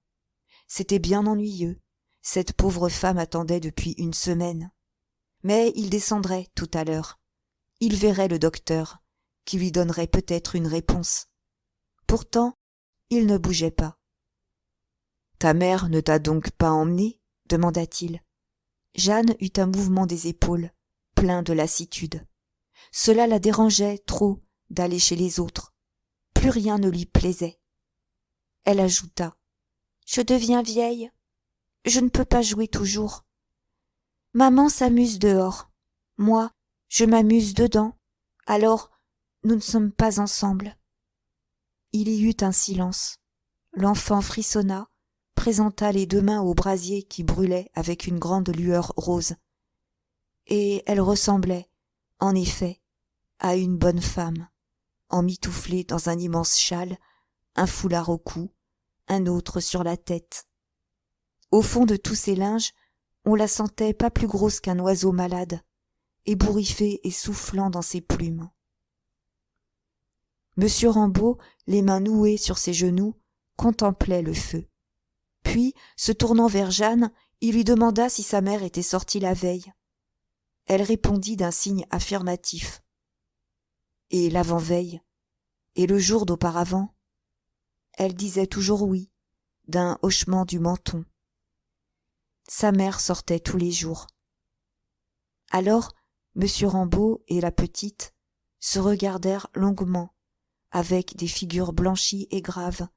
C'était bien ennuyeux. Cette pauvre femme attendait depuis une semaine. Mais il descendrait tout à l'heure. Il verrait le docteur, qui lui donnerait peut-être une réponse. Pourtant, il ne bougeait pas. « Ta mère ne t'a donc pas emmenée ?» demanda-t-il. Jeanne eut un mouvement des épaules, plein de lassitude. Cela la dérangeait trop d'aller chez les autres. Plus rien ne lui plaisait. Elle ajouta. « Je deviens vieille. Je ne peux pas jouer toujours. Maman s'amuse dehors. Moi, je m'amuse dedans. Alors, nous ne sommes pas ensemble. » Il y eut un silence. L'enfant frissonna, présenta les 2 mains au brasier qui brûlait avec une grande lueur rose. Et elle ressemblait, en effet, à une bonne femme, emmitouflée dans un immense châle, un foulard au cou, un autre sur la tête. Au fond de tous ces linges, on la sentait pas plus grosse qu'un oiseau malade, ébouriffé et soufflant dans ses plumes. Monsieur Rambaud, les mains nouées sur ses genoux, contemplait le feu. Puis, se tournant vers Jeanne, il lui demanda si sa mère était sortie la veille. Elle répondit d'un signe affirmatif. Et l'avant-veille? Et le jour d'auparavant? Elle disait toujours oui, d'un hochement du menton. Sa mère sortait tous les jours. Alors, monsieur Rambaud et la petite se regardèrent longuement, avec des figures blanchies et graves,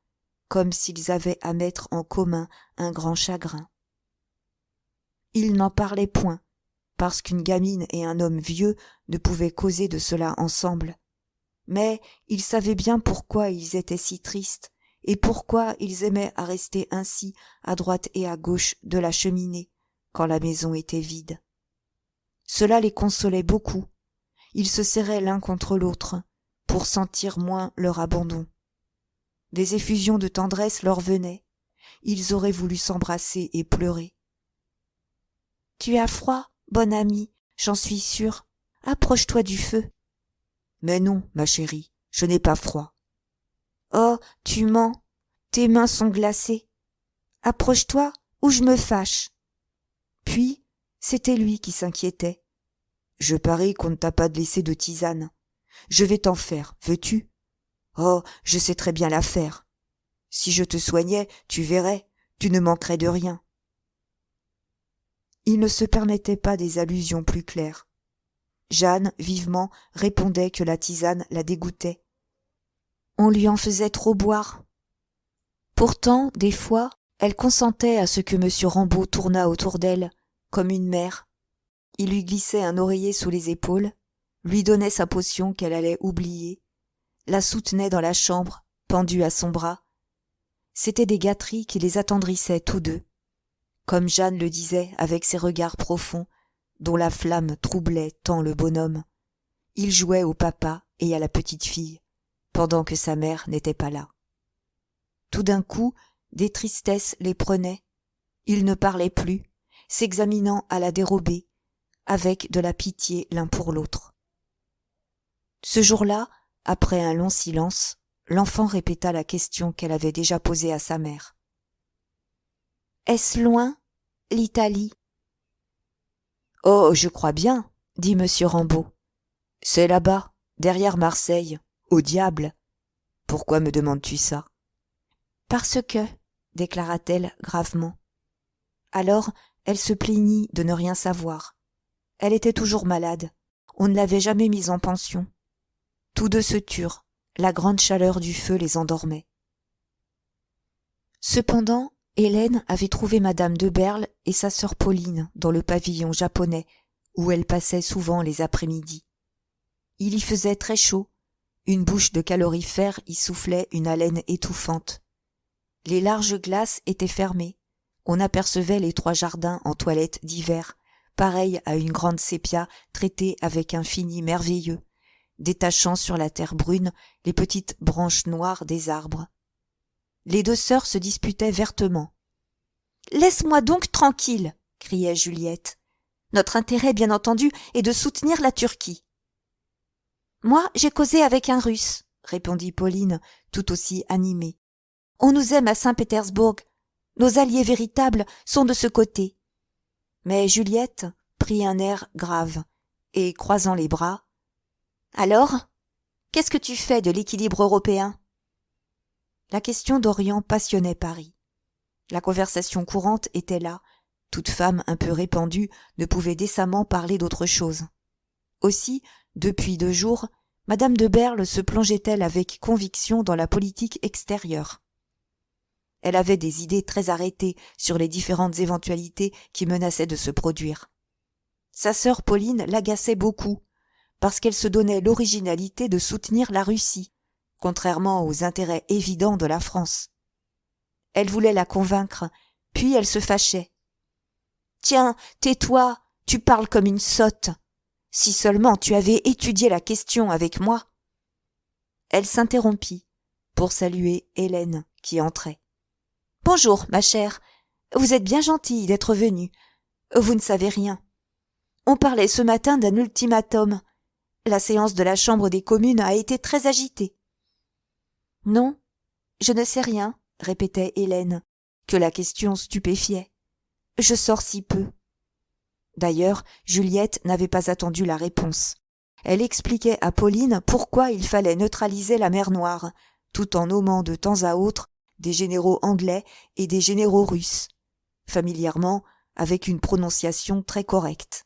comme s'ils avaient à mettre en commun un grand chagrin. Ils n'en parlaient point, parce qu'une gamine et un homme vieux ne pouvaient causer de cela ensemble, mais ils savaient bien pourquoi ils étaient si tristes et pourquoi ils aimaient à rester ainsi à droite et à gauche de la cheminée quand la maison était vide. Cela les consolait beaucoup. Ils se serraient l'un contre l'autre pour sentir moins leur abandon. Des effusions de tendresse leur venaient. Ils auraient voulu s'embrasser et pleurer. « Tu as froid, bonne amie, j'en suis sûre. Approche-toi du feu. »« Mais non, ma chérie, je n'ai pas froid. »« Oh, tu mens. Tes mains sont glacées. Approche-toi ou je me fâche. » Puis, c'était lui qui s'inquiétait. « Je parie qu'on ne t'a pas laissé de tisane. Je vais t'en faire, veux-tu ? Oh, je sais très bien la faire. Si je te soignais, tu verrais, tu ne manquerais de rien. » Il ne se permettait pas des allusions plus claires. Jeanne, vivement, répondait que la tisane la dégoûtait. On lui en faisait trop boire. Pourtant, des fois, elle consentait à ce que monsieur Rambaud tournât autour d'elle, comme une mère. Il lui glissait un oreiller sous les épaules, lui donnait sa potion qu'elle allait oublier, la soutenait dans la chambre, pendue à son bras. C'étaient des gâteries qui les attendrissaient tous deux, comme Jeanne le disait avec ses regards profonds, dont la flamme troublait tant le bonhomme. Il jouait au papa et à la petite fille, pendant que sa mère n'était pas là. Tout d'un coup, des tristesses les prenaient. Ils ne parlaient plus, s'examinant à la dérobée, avec de la pitié l'un pour l'autre. Ce jour-là, après un long silence, l'enfant répéta la question qu'elle avait déjà posée à sa mère. « Est-ce loin, l'Italie ?»« Oh, je crois bien, » dit monsieur Rambaud. « C'est là-bas, derrière Marseille, au diable. Pourquoi me demandes-tu ça ?»« Parce que, » déclara-t-elle gravement. Alors, elle se plaignit de ne rien savoir. Elle était toujours malade. On ne l'avait jamais mise en pension. Tous deux se turent. La grande chaleur du feu les endormait. Cependant, Hélène avait trouvé madame de Berle et sa sœur Pauline dans le pavillon japonais, où elle passait souvent les après-midi. Il y faisait très chaud. Une bouche de calorifère y soufflait une haleine étouffante. Les larges glaces étaient fermées. On apercevait les 3 jardins en toilette d'hiver, pareille à une grande sépia traitée avec un fini merveilleux, détachant sur la terre brune les petites branches noires des arbres. Les 2 sœurs se disputaient vertement. « Laisse-moi donc tranquille !» criait Juliette. « Notre intérêt, bien entendu, est de soutenir la Turquie. »« Moi, j'ai causé avec un Russe, » répondit Pauline, tout aussi animée. « On nous aime à Saint-Pétersbourg. Nos alliés véritables sont de ce côté. » Mais Juliette prit un air grave et, croisant les bras, « Alors, qu'est-ce que tu fais de l'équilibre européen ?» La question d'Orient passionnait Paris. La conversation courante était là. Toute femme un peu répandue ne pouvait décemment parler d'autre chose. Aussi, depuis 2 jours, madame de Berle se plongeait-elle avec conviction dans la politique extérieure. Elle avait des idées très arrêtées sur les différentes éventualités qui menaçaient de se produire. Sa sœur Pauline l'agaçait beaucoup, parce qu'elle se donnait l'originalité de soutenir la Russie, contrairement aux intérêts évidents de la France. Elle voulait la convaincre, puis elle se fâchait. « Tiens, tais-toi, tu parles comme une sotte. Si seulement tu avais étudié la question avec moi. » Elle s'interrompit pour saluer Hélène qui entrait. « Bonjour, ma chère. Vous êtes bien gentille d'être venue. Vous ne savez rien. On parlait ce matin d'un ultimatum. La séance de la Chambre des communes a été très agitée. »« Non, je ne sais rien, » répétait Hélène, que la question stupéfiait. « Je sors si peu. » D'ailleurs, Juliette n'avait pas attendu la réponse. Elle expliquait à Pauline pourquoi il fallait neutraliser la mer Noire, tout en nommant de temps à autre des généraux anglais et des généraux russes, familièrement avec une prononciation très correcte.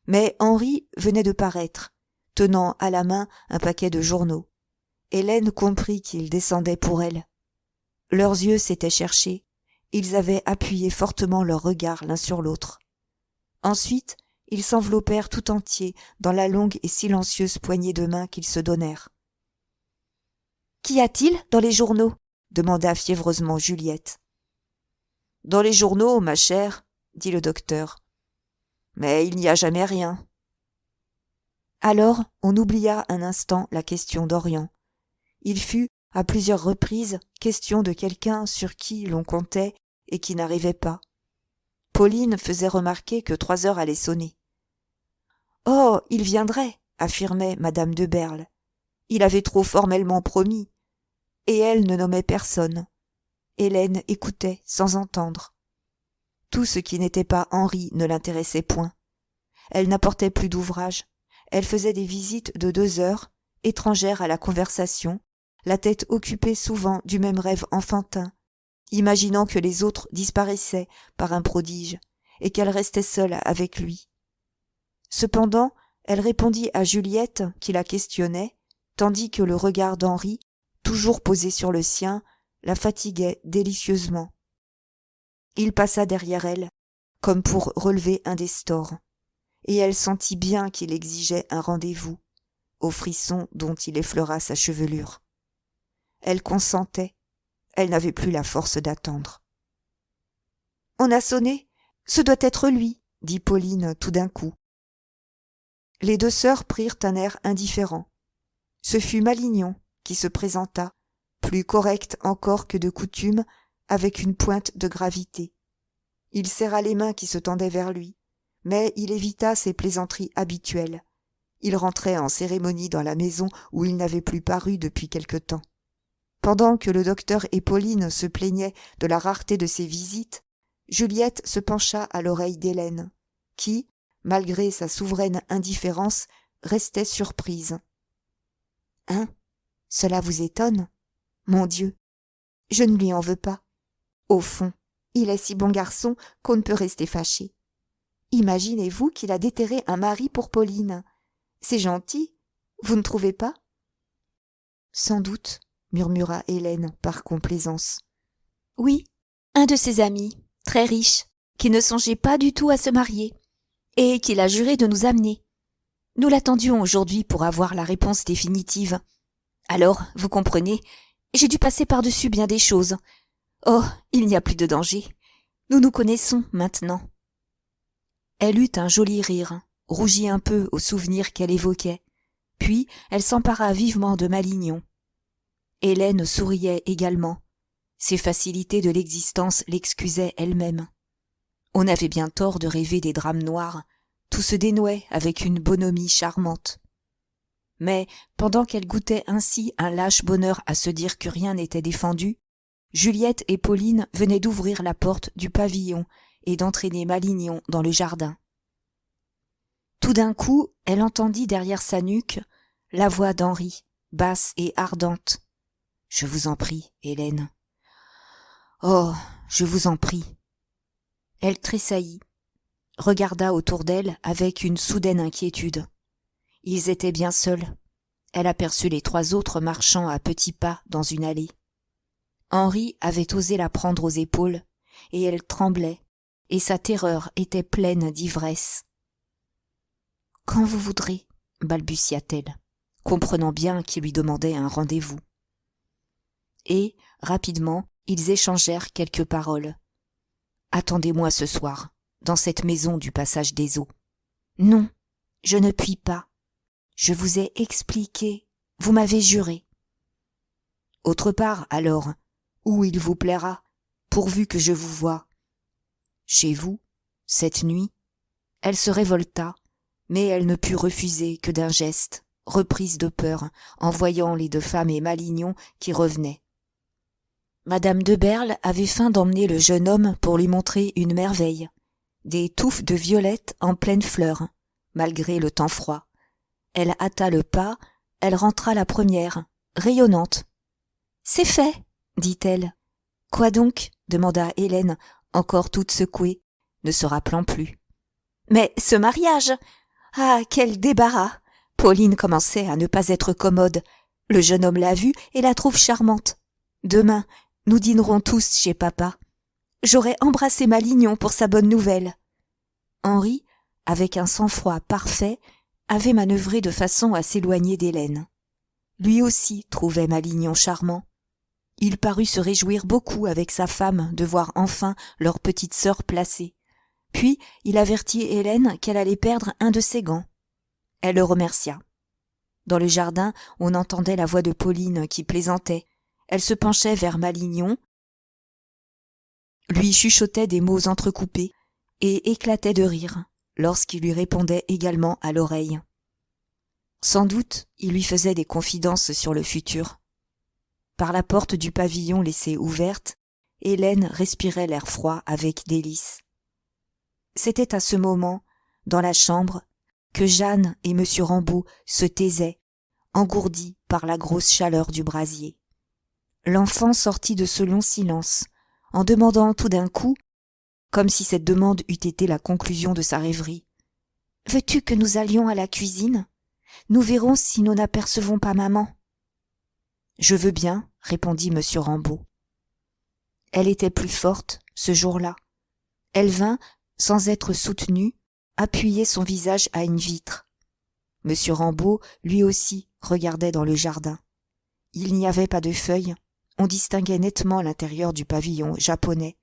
Mais Henri venait de paraître, tenant à la main un paquet de journaux. Hélène comprit qu'il descendait pour elle. Leurs yeux s'étaient cherchés, ils avaient appuyé fortement leurs regards l'un sur l'autre. Ensuite, ils s'enveloppèrent tout entiers dans la longue et silencieuse poignée de main qu'ils se donnèrent. « Qu'y a-t-il dans les journaux ?» demanda fiévreusement Juliette. « Dans les journaux, ma chère, » dit le docteur. « Mais il n'y a jamais rien. » Alors on oublia un instant la question d'Orient. Il fut, à plusieurs reprises, question de quelqu'un sur qui l'on comptait et qui n'arrivait pas. Pauline faisait remarquer que 3 heures allaient sonner. « Oh, il viendrait, » affirmait madame de Berle. Il avait trop formellement promis. Et elle ne nommait personne. Hélène écoutait sans entendre. Tout ce qui n'était pas Henri ne l'intéressait point. Elle n'apportait plus d'ouvrage. Elle faisait des visites de 2 heures, étrangère à la conversation, la tête occupée souvent du même rêve enfantin, imaginant que les autres disparaissaient par un prodige et qu'elle restait seule avec lui. Cependant, elle répondit à Juliette qui la questionnait, tandis que le regard d'Henri, toujours posé sur le sien, la fatiguait délicieusement. Il passa derrière elle, comme pour relever un des stores, et elle sentit bien qu'il exigeait un rendez-vous, au frisson dont il effleura sa chevelure. Elle consentait, elle n'avait plus la force d'attendre. « On a sonné, ce doit être lui, » dit Pauline tout d'un coup. Les 2 sœurs prirent un air indifférent. Ce fut Malignon qui se présenta, plus correct encore que de coutume, avec une pointe de gravité. Il serra les mains qui se tendaient vers lui, mais il évita ses plaisanteries habituelles. Il rentrait en cérémonie dans la maison où il n'avait plus paru depuis quelque temps. Pendant que le docteur et Pauline se plaignaient de la rareté de ses visites, Juliette se pencha à l'oreille d'Hélène, qui, malgré sa souveraine indifférence, restait surprise. « Hein ? Cela vous étonne ? Mon Dieu, je ne lui en veux pas. Au fond, il est si bon garçon qu'on ne peut rester fâché. Imaginez-vous qu'il a déterré un mari pour Pauline. C'est gentil, vous ne trouvez pas ? » « Sans doute, » murmura Hélène par complaisance. « Oui, un de ses amis, très riche, qui ne songeait pas du tout à se marier, et qu'il a juré de nous amener. Nous l'attendions aujourd'hui pour avoir la réponse définitive. Alors, vous comprenez, j'ai dû passer par-dessus bien des choses. Oh, il n'y a plus de danger. Nous nous connaissons maintenant. » Elle eut un joli rire, rougit un peu au souvenir qu'elle évoquait, puis elle s'empara vivement de Malignon. Hélène souriait également. Ses facilités de l'existence l'excusaient elle-même. On avait bien tort de rêver des drames noirs, tout se dénouait avec une bonhomie charmante. Mais, pendant qu'elle goûtait ainsi un lâche bonheur à se dire que rien n'était défendu, Juliette et Pauline venaient d'ouvrir la porte du pavillon et d'entraîner Malignon dans le jardin. Tout d'un coup, elle entendit derrière sa nuque la voix d'Henri, basse et ardente. « Je vous en prie, Hélène. Oh, je vous en prie. » Elle tressaillit, regarda autour d'elle avec une soudaine inquiétude. Ils étaient bien seuls. Elle aperçut les 3 autres marchant à petits pas dans une allée. Henri avait osé la prendre aux épaules, et elle tremblait, et sa terreur était pleine d'ivresse. « Quand vous voudrez, » balbutia-t-elle, comprenant bien qu'il lui demandait un rendez-vous. Et, rapidement, ils échangèrent quelques paroles. « Attendez-moi ce soir, dans cette maison du passage des eaux. »« Non, je ne puis pas. Je vous ai expliqué. Vous m'avez juré. »« Autre part, alors, où il vous plaira, pourvu que je vous voie. »« Chez vous, cette nuit. » Elle se révolta, mais elle ne put refuser que d'un geste, reprise de peur, en voyant les deux femmes et Malignon qui revenaient. Madame de Berle avait feint d'emmener le jeune homme pour lui montrer une merveille, des touffes de violettes en pleine fleur, malgré le temps froid. Elle hâta le pas, elle rentra la première, rayonnante. « C'est fait, dit-elle. »« Quoi donc ?» demanda Hélène, encore toute secouée, ne se rappelant plus. « Mais ce mariage ! Ah, quel débarras ! Pauline commençait à ne pas être commode. Le jeune homme l'a vue et la trouve charmante. Demain, nous dînerons tous chez papa. J'aurais embrassé Malignon pour sa bonne nouvelle. » Henri, avec un sang-froid parfait, avait manœuvré de façon à s'éloigner d'Hélène. Lui aussi trouvait Malignon charmant. Il parut se réjouir beaucoup avec sa femme de voir enfin leur petite sœur placée. Puis il avertit Hélène qu'elle allait perdre un de ses gants. Elle le remercia. Dans le jardin, on entendait la voix de Pauline qui plaisantait. Elle se penchait vers Malignon, lui chuchotait des mots entrecoupés et éclatait de rire lorsqu'il lui répondait également à l'oreille. Sans doute, il lui faisait des confidences sur le futur. Par la porte du pavillon laissée ouverte, Hélène respirait l'air froid avec délice. C'était à ce moment, dans la chambre, que Jeanne et M. Rambaud se taisaient, engourdis par la grosse chaleur du brasier. L'enfant sortit de ce long silence, en demandant tout d'un coup, comme si cette demande eût été la conclusion de sa rêverie, « Veux-tu que nous allions à la cuisine ? Nous verrons si nous n'apercevons pas maman. »« Je veux bien, » répondit M. Rambaud. Elle était plus forte, ce jour-là. Elle vint, sans être soutenue, appuyer son visage à une vitre. M. Rambaud, lui aussi, regardait dans le jardin. Il n'y avait pas de feuilles, on distinguait nettement l'intérieur du pavillon japonais,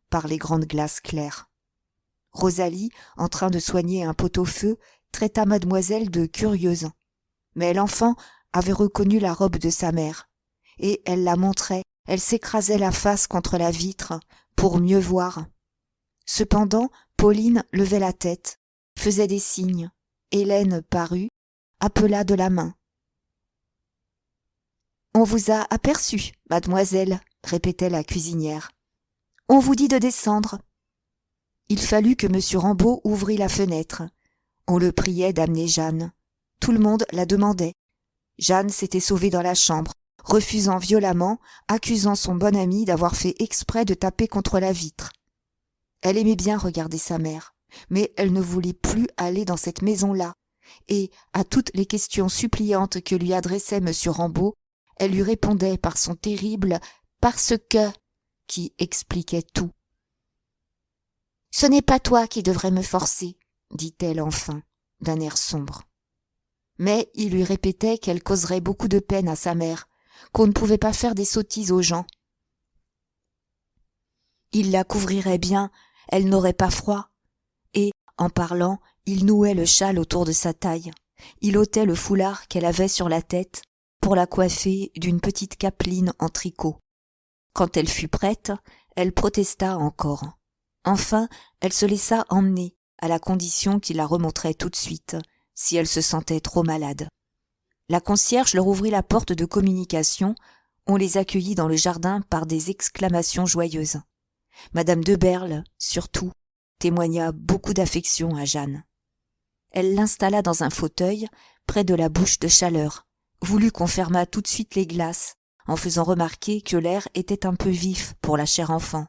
par les grandes glaces claires. Rosalie, en train de soigner un pot-au-feu, traita mademoiselle de curieuse. Mais l'enfant avait reconnu la robe de sa mère, et elle la montrait, elle s'écrasait la face contre la vitre, pour mieux voir. Cependant, Pauline levait la tête, faisait des signes. Hélène parut, appela de la main. « On vous a aperçu, mademoiselle, » répétait la cuisinière. « On vous dit de descendre. » Il fallut que M. Rambaud ouvrît la fenêtre. On le priait d'amener Jeanne. Tout le monde la demandait. Jeanne s'était sauvée dans la chambre, refusant violemment, accusant son bon ami d'avoir fait exprès de taper contre la vitre. Elle aimait bien regarder sa mère, mais elle ne voulait plus aller dans cette maison-là, et à toutes les questions suppliantes que lui adressait M. Rambaud, elle lui répondait par son terrible « parce que » qui expliquait tout. « Ce n'est pas toi qui devrais me forcer, » dit-elle enfin, d'un air sombre. Mais il lui répétait qu'elle causerait beaucoup de peine à sa mère, qu'on ne pouvait pas faire des sottises aux gens. Il la couvrirait bien, elle n'aurait pas froid. Et, en parlant, il nouait le châle autour de sa taille. Il ôtait le foulard qu'elle avait sur la tête pour la coiffer d'une petite capeline en tricot. Quand elle fut prête, elle protesta encore. Enfin, elle se laissa emmener, à la condition qu'il la remonterait tout de suite, si elle se sentait trop malade. La concierge leur ouvrit la porte de communication, on les accueillit dans le jardin par des exclamations joyeuses. Madame de Berle, surtout, témoigna beaucoup d'affection à Jeanne. Elle l'installa dans un fauteuil, près de la bouche de chaleur, voulut qu'on fermât tout de suite les glaces, en faisant remarquer que l'air était un peu vif pour la chère enfant.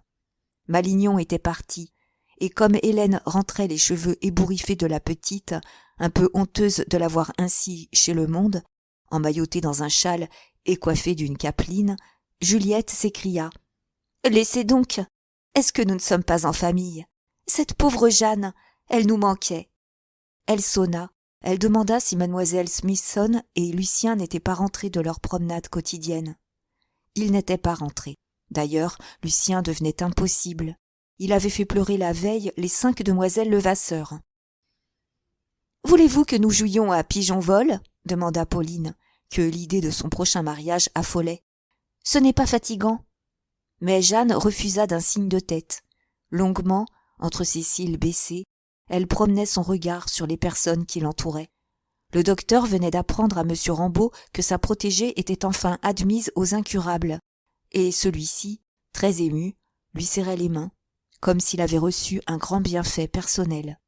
Malignon était parti, et comme Hélène rentrait les cheveux ébouriffés de la petite, un peu honteuse de la voir ainsi chez le monde, emmaillotée dans un châle et coiffée d'une capeline, Juliette s'écria « Laissez donc! Est-ce que nous ne sommes pas en famille? Cette pauvre Jeanne, elle nous manquait. » Elle sonna, Elle demanda si mademoiselle Smithson et Lucien n'étaient pas rentrés de leur promenade quotidienne. Ils n'étaient pas rentrés. D'ailleurs, Lucien devenait impossible. Il avait fait pleurer la veille les 5 demoiselles Levasseur. « Voulez-vous que nous jouions à pigeon-vol » demanda Pauline, que l'idée de son prochain mariage affolait. « Ce n'est pas fatigant. » Mais Jeanne refusa d'un signe de tête. Longuement, entre ses cils baissés, elle promenait son regard sur les personnes qui l'entouraient. Le docteur venait d'apprendre à M. Rambaud que sa protégée était enfin admise aux incurables, et celui-ci, très ému, lui serrait les mains, comme s'il avait reçu un grand bienfait personnel.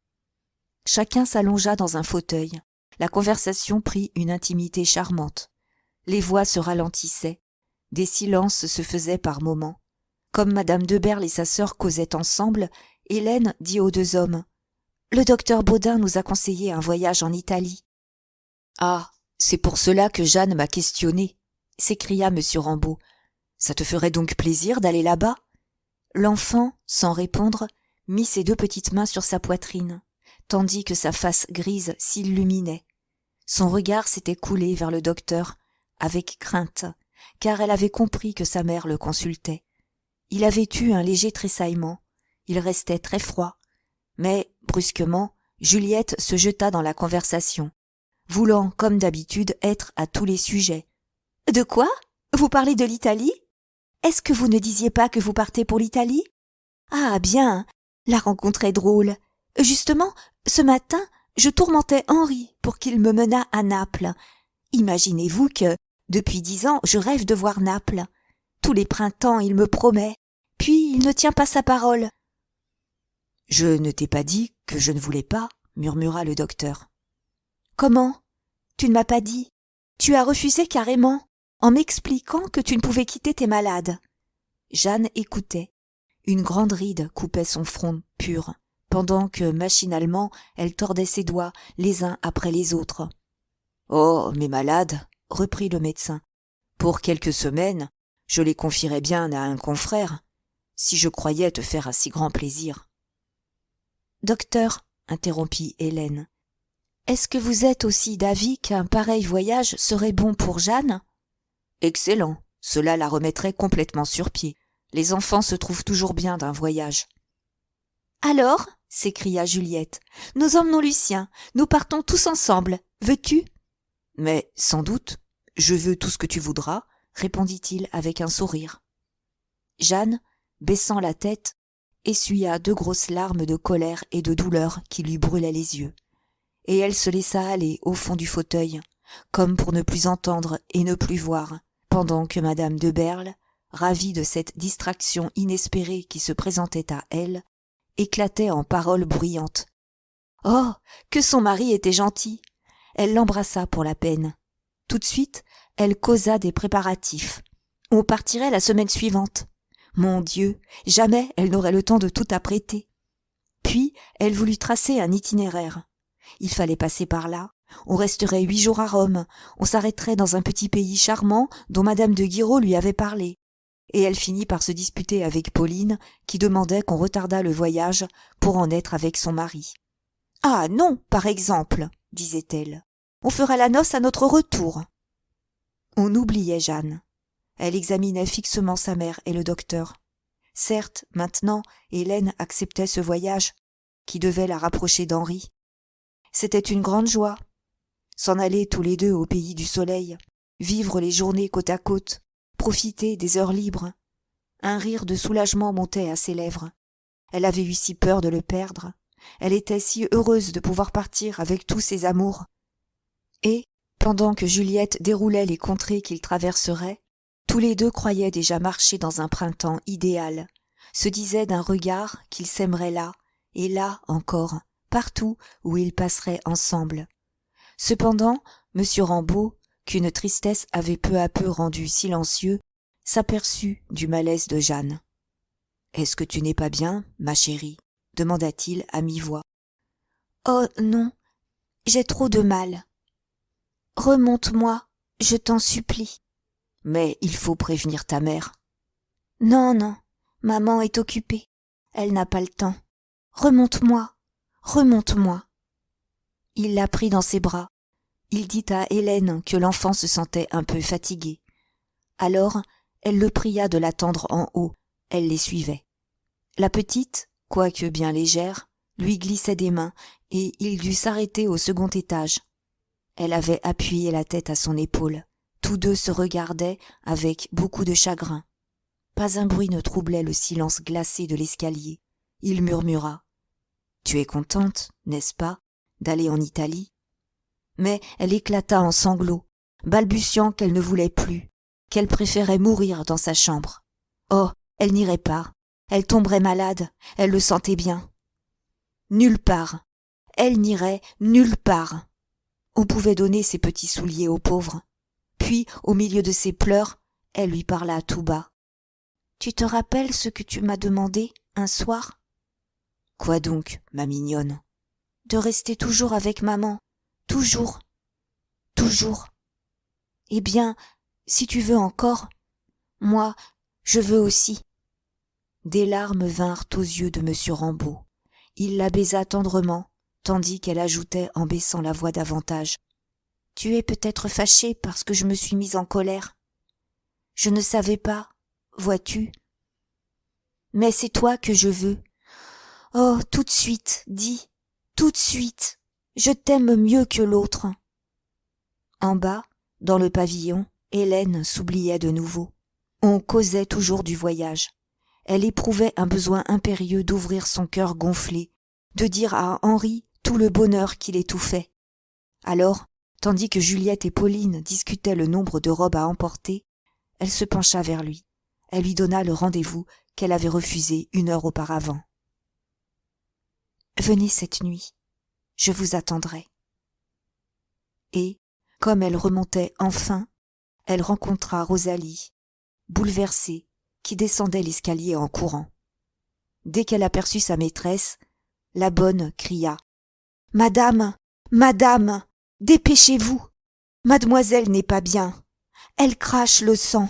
Chacun s'allongea dans un fauteuil. La conversation prit une intimité charmante. Les voix se ralentissaient. Des silences se faisaient par moments. Comme madame de Berle et sa sœur causaient ensemble, Hélène dit aux 2 hommes « Le docteur Baudin nous a conseillé un voyage en Italie. »« Ah, c'est pour cela que Jeanne m'a questionné, » s'écria M. Rambaud. « Ça te ferait donc plaisir d'aller là-bas ?» L'enfant, sans répondre, mit ses 2 petites mains sur sa poitrine, tandis que sa face grise s'illuminait. Son regard s'était coulé vers le docteur, avec crainte, car elle avait compris que sa mère le consultait. Il avait eu un léger tressaillement, il restait très froid, mais, brusquement, Juliette se jeta dans la conversation, voulant, comme d'habitude, être à tous les sujets. « De quoi ? Vous parlez de l'Italie ? Est-ce que vous ne disiez pas que vous partez pour l'Italie ? Ah bien, la rencontre est drôle. Justement, ce matin, je tourmentais Henri pour qu'il me menât à Naples. Imaginez-vous que, depuis 10 ans, je rêve de voir Naples. Tous les printemps, il me promet, puis il ne tient pas sa parole. »« Je ne t'ai pas dit que je ne voulais pas, » murmura le docteur. « Comment ? Tu ne m'as pas dit. Tu as refusé carrément, en m'expliquant que tu ne pouvais quitter tes malades. » Jeanne écoutait. Une grande ride coupait son front pur, pendant que, machinalement, elle tordait ses doigts les uns après les autres. « Oh, mes malades, » reprit le médecin. « Pour quelques semaines, je les confierais bien à un confrère, si je croyais te faire un si grand plaisir. »« Docteur, » interrompit Hélène, « est-ce que vous êtes aussi d'avis qu'un pareil voyage serait bon pour Jeanne ? » ?»« Excellent, cela la remettrait complètement sur pied. Les enfants se trouvent toujours bien d'un voyage. »« Alors, » s'écria Juliette, « nous emmenons Lucien, nous partons tous ensemble, veux-tu ? » ?»« Mais, sans doute, je veux tout ce que tu voudras, » répondit-il avec un sourire. Jeanne, baissant la tête, essuya 2 grosses larmes de colère et de douleur qui lui brûlaient les yeux, et elle se laissa aller au fond du fauteuil, comme pour ne plus entendre et ne plus voir, pendant que madame de Berle, ravie de cette distraction inespérée qui se présentait à elle, éclatait en paroles bruyantes. Oh, que son mari était gentil! Elle l'embrassa pour la peine. Tout de suite, elle causa des préparatifs. On partirait la semaine suivante. Mon Dieu, jamais elle n'aurait le temps de tout apprêter. Puis, elle voulut tracer un itinéraire. Il fallait passer par là. On resterait 8 jours à Rome. On s'arrêterait dans un petit pays charmant dont madame de Guiraud lui avait parlé. Et elle finit par se disputer avec Pauline, qui demandait qu'on retardât le voyage pour en être avec son mari. « Ah non, par exemple, » disait-elle. « On fera la noce à notre retour. » On oubliait Jeanne. Elle examinait fixement sa mère et le docteur. Certes, maintenant, Hélène acceptait ce voyage, qui devait la rapprocher d'Henri. C'était une grande joie. S'en aller tous les 2 au pays du soleil, vivre les journées côte à côte, profiter des heures libres. Un rire de soulagement montait à ses lèvres. Elle avait eu si peur de le perdre. Elle était si heureuse de pouvoir partir avec tous ses amours. Et, pendant que Juliette déroulait les contrées qu'ils traverseraient, tous les 2 croyaient déjà marcher dans un printemps idéal, se disaient d'un regard qu'ils s'aimeraient là, et là encore, partout où ils passeraient ensemble. Cependant, M. Rambaud, qu'une tristesse avait peu à peu rendu silencieux, s'aperçut du malaise de Jeanne. « Est-ce que tu n'es pas bien, ma chérie ?» demanda-t-il à mi-voix. « Oh non, j'ai trop de mal. Remonte-moi, je t'en supplie. »« Mais il faut prévenir ta mère. »« Non, non, maman est occupée, elle n'a pas le temps. Remonte-moi, remonte-moi. » Il la prit dans ses bras. Il dit à Hélène que l'enfant se sentait un peu fatigué. Alors, elle le pria de l'attendre en haut. Elle les suivait. La petite, quoique bien légère, lui glissait des mains et il dut s'arrêter au second étage. Elle avait appuyé la tête à son épaule. Tous deux se regardaient avec beaucoup de chagrin. Pas un bruit ne troublait le silence glacé de l'escalier. Il murmura : « Tu es contente, n'est-ce pas, d'aller en Italie ?» Mais elle éclata en sanglots, balbutiant qu'elle ne voulait plus, qu'elle préférait mourir dans sa chambre. Oh, elle n'irait pas, elle tomberait malade, elle le sentait bien. Nulle part, elle n'irait nulle part. On pouvait donner ses petits souliers aux pauvres. Puis, au milieu de ses pleurs, elle lui parla tout bas. « Tu te rappelles ce que tu m'as demandé un soir ?»« Quoi donc, ma mignonne ?»« De rester toujours avec maman. Toujours. Toujours. Eh bien, si tu veux encore, moi, je veux aussi. » Des larmes vinrent aux yeux de M. Rambaud. Il la baisa tendrement, tandis qu'elle ajoutait en baissant la voix davantage : « Tu es peut-être fâché parce que je me suis mise en colère. Je ne savais pas, vois-tu. Mais c'est toi que je veux. Oh, tout de suite, dis, tout de suite, je t'aime mieux que l'autre. » En bas, dans le pavillon, Hélène s'oubliait de nouveau. On causait toujours du voyage. Elle éprouvait un besoin impérieux d'ouvrir son cœur gonflé, de dire à Henri tout le bonheur qu'il étouffait. Alors, tandis que Juliette et Pauline discutaient le nombre de robes à emporter, elle se pencha vers lui. Elle lui donna le rendez-vous qu'elle avait refusé 1 heure auparavant. « Venez cette nuit, je vous attendrai. » Et, comme elle remontait enfin, elle rencontra Rosalie, bouleversée, qui descendait l'escalier en courant. Dès qu'elle aperçut sa maîtresse, la bonne cria : « Madame, madame, dépêchez-vous, mademoiselle n'est pas bien, elle crache le sang. »